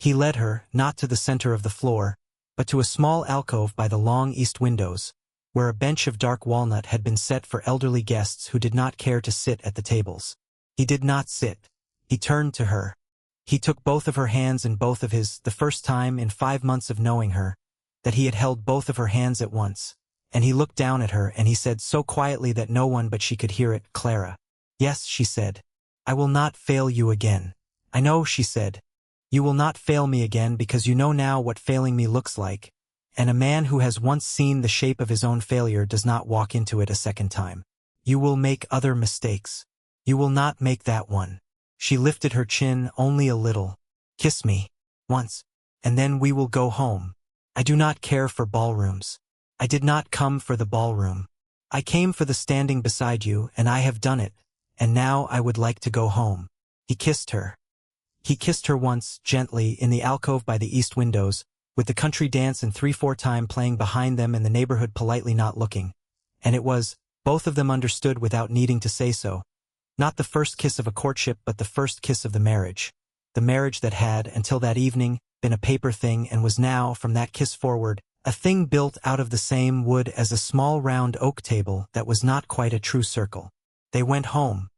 He led her, not to the center of the floor, but to a small alcove by the long east windows, where a bench of dark walnut had been set for elderly guests who did not care to sit at the tables. He did not sit. He turned to her. He took both of her hands in both of his, the first time in 5 months of knowing her, that he had held both of her hands at once, and he looked down at her and he said so quietly that no one but she could hear it, "Clara." "Yes," she said. "I will not fail you again." "I know," she said. "You will not fail me again because you know now what failing me looks like, and a man who has once seen the shape of his own failure does not walk into it a second time. You will make other mistakes. You will not make that one." She lifted her chin only a little. "Kiss me. Once. And then we will go home. I do not care for ballrooms. I did not come for the ballroom. I came for the standing beside you, and I have done it, and now I would like to go home." He kissed her. He kissed her once, gently, in the alcove by the east windows, with the country dance in 3/4 time playing behind them and the neighborhood politely not looking. And it was, both of them understood without needing to say so, not the first kiss of a courtship but the first kiss of the marriage that had, until that evening, been a paper thing and was now, from that kiss forward, a thing built out of the same wood as a small round oak table that was not quite a true circle. They went home.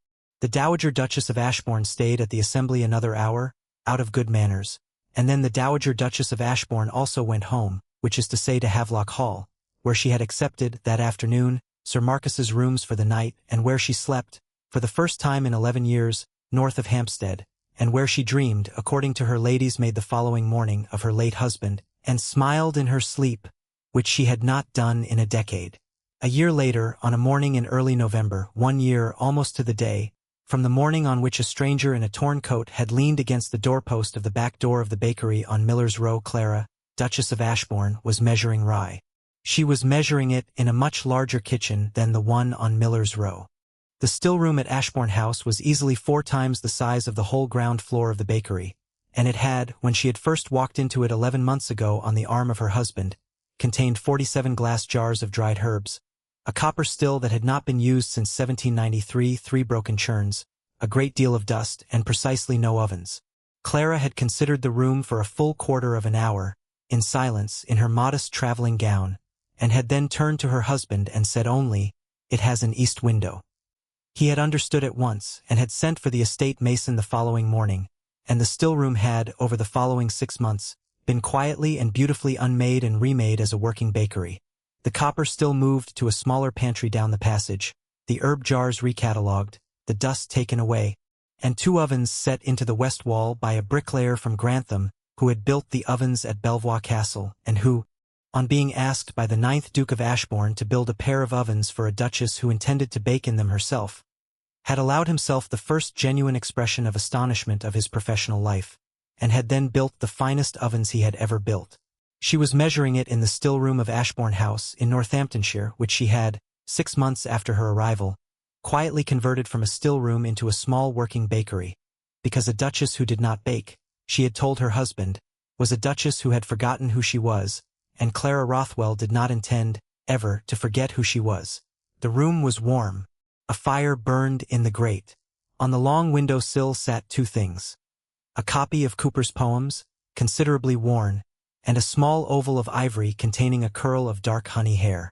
The Dowager Duchess of Ashbourne stayed at the assembly another hour, out of good manners, and then the Dowager Duchess of Ashbourne also went home, which is to say to Havelock Hall, where she had accepted, that afternoon, Sir Marcus's rooms for the night, and where she slept, for the first time in 11 years, north of Hampstead, and where she dreamed, according to her lady's maid the following morning, of her late husband, and smiled in her sleep, which she had not done in a decade. A year later, on a morning in early November, 1 year almost to the day, from the morning on which a stranger in a torn coat had leaned against the doorpost of the back door of the bakery on Miller's Row, Clara, Duchess of Ashbourne, was measuring rye. She was measuring it in a much larger kitchen than the one on Miller's Row. The still room at Ashbourne House was easily 4 times the size of the whole ground floor of the bakery, and it had, when she had first walked into it 11 months ago on the arm of her husband, contained 47 glass jars of dried herbs, a copper still that had not been used since 1793, 3 broken churns, a great deal of dust, and precisely no ovens. Clara had considered the room for a full quarter of an hour, in silence, in her modest traveling gown, and had then turned to her husband and said only, "It has an east window." He had understood at once, and had sent for the estate mason the following morning, and the still room had, over the following 6 months, been quietly and beautifully unmade and remade as a working bakery. The copper still moved to a smaller pantry down the passage, the herb jars recatalogued, the dust taken away, and 2 ovens set into the west wall by a bricklayer from Grantham who had built the ovens at Belvoir Castle, and who, on being asked by the 9th Duke of Ashbourne to build a pair of ovens for a duchess who intended to bake in them herself, had allowed himself the first genuine expression of astonishment of his professional life, and had then built the finest ovens he had ever built. She was measuring it in the still room of Ashbourne House in Northamptonshire, which she had, 6 months after her arrival, quietly converted from a still room into a small working bakery, because a duchess who did not bake, she had told her husband, was a duchess who had forgotten who she was, and Clara Rothwell did not intend, ever, to forget who she was. The room was warm. A fire burned in the grate. On the long window sill sat 2 things: a copy of Cooper's poems, considerably worn, and a small oval of ivory containing a curl of dark honey hair.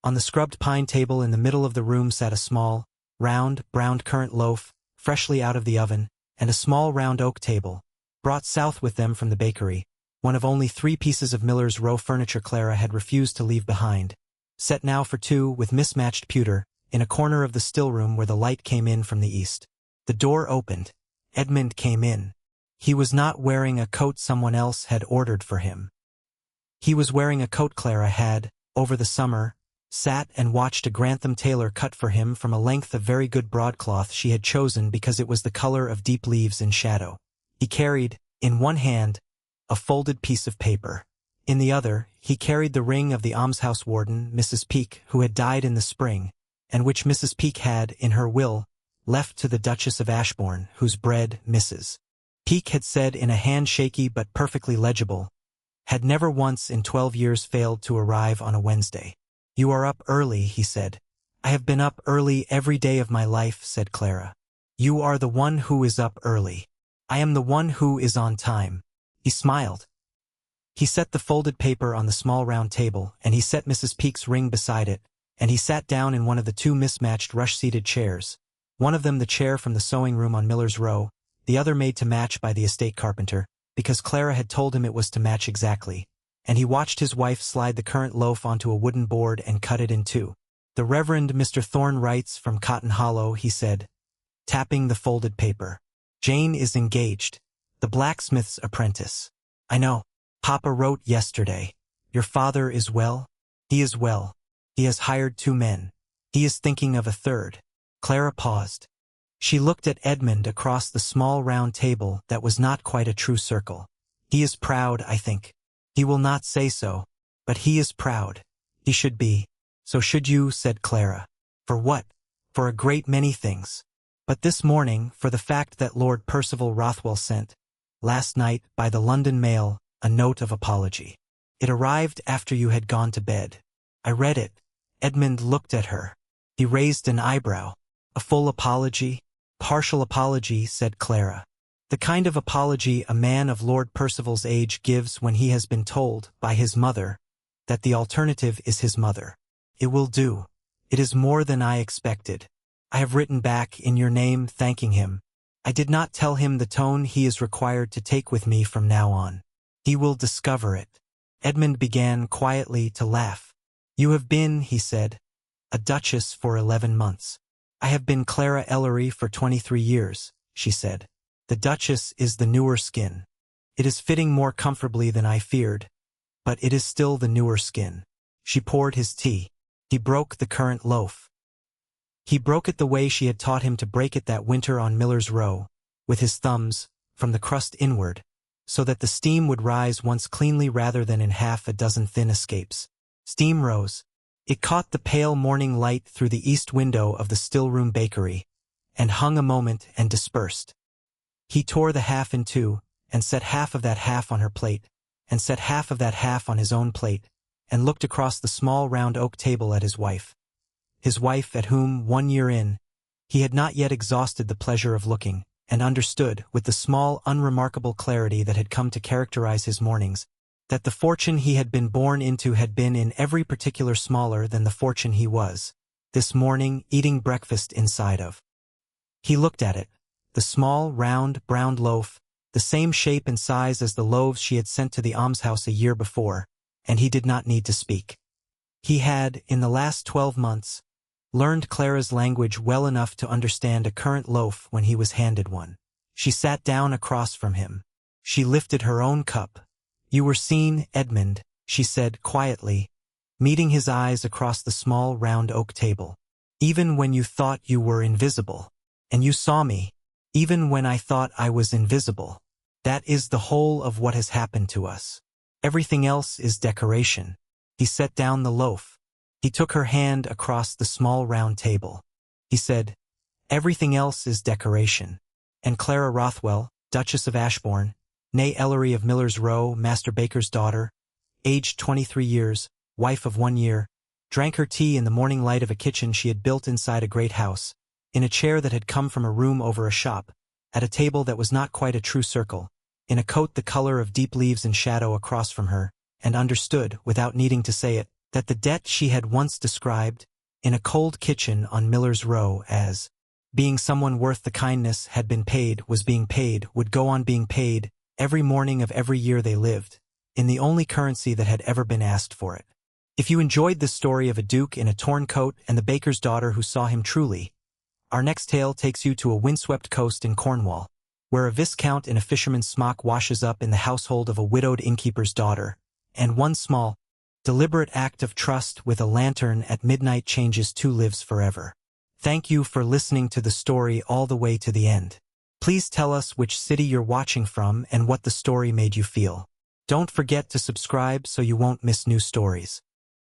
On the scrubbed pine table in the middle of the room sat a small, round, browned currant loaf, freshly out of the oven, and a small round oak table, brought south with them from the bakery, one of only 3 pieces of Miller's Row furniture Clara had refused to leave behind, set now for 2 with mismatched pewter, in a corner of the still room where the light came in from the east. The door opened. Edmund came in. He was not wearing a coat someone else had ordered for him. He was wearing a coat Clara had, over the summer, sat and watched a Grantham tailor cut for him from a length of very good broadcloth she had chosen because it was the color of deep leaves in shadow. He carried, in one hand, a folded piece of paper. In the other, he carried the ring of the almshouse warden, Mrs. Peake, who had died in the spring, and which Mrs. Peake had, in her will, left to the Duchess of Ashbourne, whose bread, Mrs. Peake had said in a hand shaky but perfectly legible, had never once in 12 years failed to arrive on a Wednesday. "You are up early," he said. "I have been up early every day of my life," said Clara. "You are the one who is up early. I am the one who is on time." He smiled. He set the folded paper on the small round table, and he set Mrs. Peake's ring beside it, and he sat down in one of the two mismatched rush-seated chairs, one of them the chair from the sewing room on Miller's Row, the other made to match by the estate carpenter, because Clara had told him it was to match exactly, and he watched his wife slide the current loaf onto a wooden board and cut it in two. "The Reverend Mr. Thorne writes from Cotton Hollow," he said, tapping the folded paper. "Jane is engaged. The blacksmith's apprentice." "I know. Papa wrote yesterday. Your father is well?" "He is well. He has hired 2 men. He is thinking of a third." Clara paused. She looked at Edmund across the small round table that was not quite a true circle. "He is proud, I think. He will not say so, but he is proud. He should be. So should you," said Clara. "For what?" "For a great many things. But this morning, for the fact that Lord Percival Rothwell sent, last night, by the London mail, a note of apology. It arrived after you had gone to bed. I read it." Edmund looked at her. He raised an eyebrow. "A full apology?" "Partial apology," said Clara. "The kind of apology a man of Lord Percival's age gives when he has been told, by his mother, that the alternative is his mother. It will do. It is more than I expected. I have written back in your name thanking him. I did not tell him the tone he is required to take with me from now on. He will discover it." Edmund began quietly to laugh. "You have been," he said, "a duchess for 11 months. I have been Clara Ellery for 23 years, she said. "The Duchess is the newer skin. It is fitting more comfortably than I feared, but it is still the newer skin." She poured his tea. He broke the current loaf. He broke it the way she had taught him to break it that winter on Miller's Row, with his thumbs, from the crust inward, so that the steam would rise once cleanly rather than in half a dozen thin escapes. Steam rose. It caught the pale morning light through the east window of the still-room bakery, and hung a moment and dispersed. He tore the half in two, and set half of that half on her plate, and set half of that half on his own plate, and looked across the small round oak table at his wife. His wife, at whom, 1 year in, he had not yet exhausted the pleasure of looking, and understood, with the small, unremarkable clarity that had come to characterize his mornings, that the fortune he had been born into had been in every particular smaller than the fortune he was, this morning, eating breakfast inside of. He looked at it, the small, round, brown loaf, the same shape and size as the loaves she had sent to the almshouse a year before, and he did not need to speak. He had, in the last 12 months, learned Clara's language well enough to understand a currant loaf when he was handed one. She sat down across from him. She lifted her own cup. "You were seen, Edmund," she said quietly, meeting his eyes across the small round oak table. "Even when you thought you were invisible. And you saw me, even when I thought I was invisible. That is the whole of what has happened to us. Everything else is decoration." He set down the loaf. He took her hand across the small round table. He said, "Everything else is decoration." And Clara Rothwell, Duchess of Ashbourne, née Ellery of Miller's Row, master baker's daughter, aged 23 years, wife of 1 year, drank her tea in the morning light of a kitchen she had built inside a great house, in a chair that had come from a room over a shop, at a table that was not quite a true circle, in a coat the color of deep leaves in shadow across from her, and understood, without needing to say it, that the debt she had once described, in a cold kitchen on Miller's Row as being someone worth the kindness had been paid, was being paid, would go on being paid, every morning of every year they lived, in the only currency that had ever been asked for it. If you enjoyed this story of a duke in a torn coat and the baker's daughter who saw him truly, our next tale takes you to a windswept coast in Cornwall, where a viscount in a fisherman's smock washes up in the household of a widowed innkeeper's daughter, and one small, deliberate act of trust with a lantern at midnight changes 2 lives forever. Thank you for listening to the story all the way to the end. Please tell us which city you're watching from and what the story made you feel. Don't forget to subscribe so you won't miss new stories.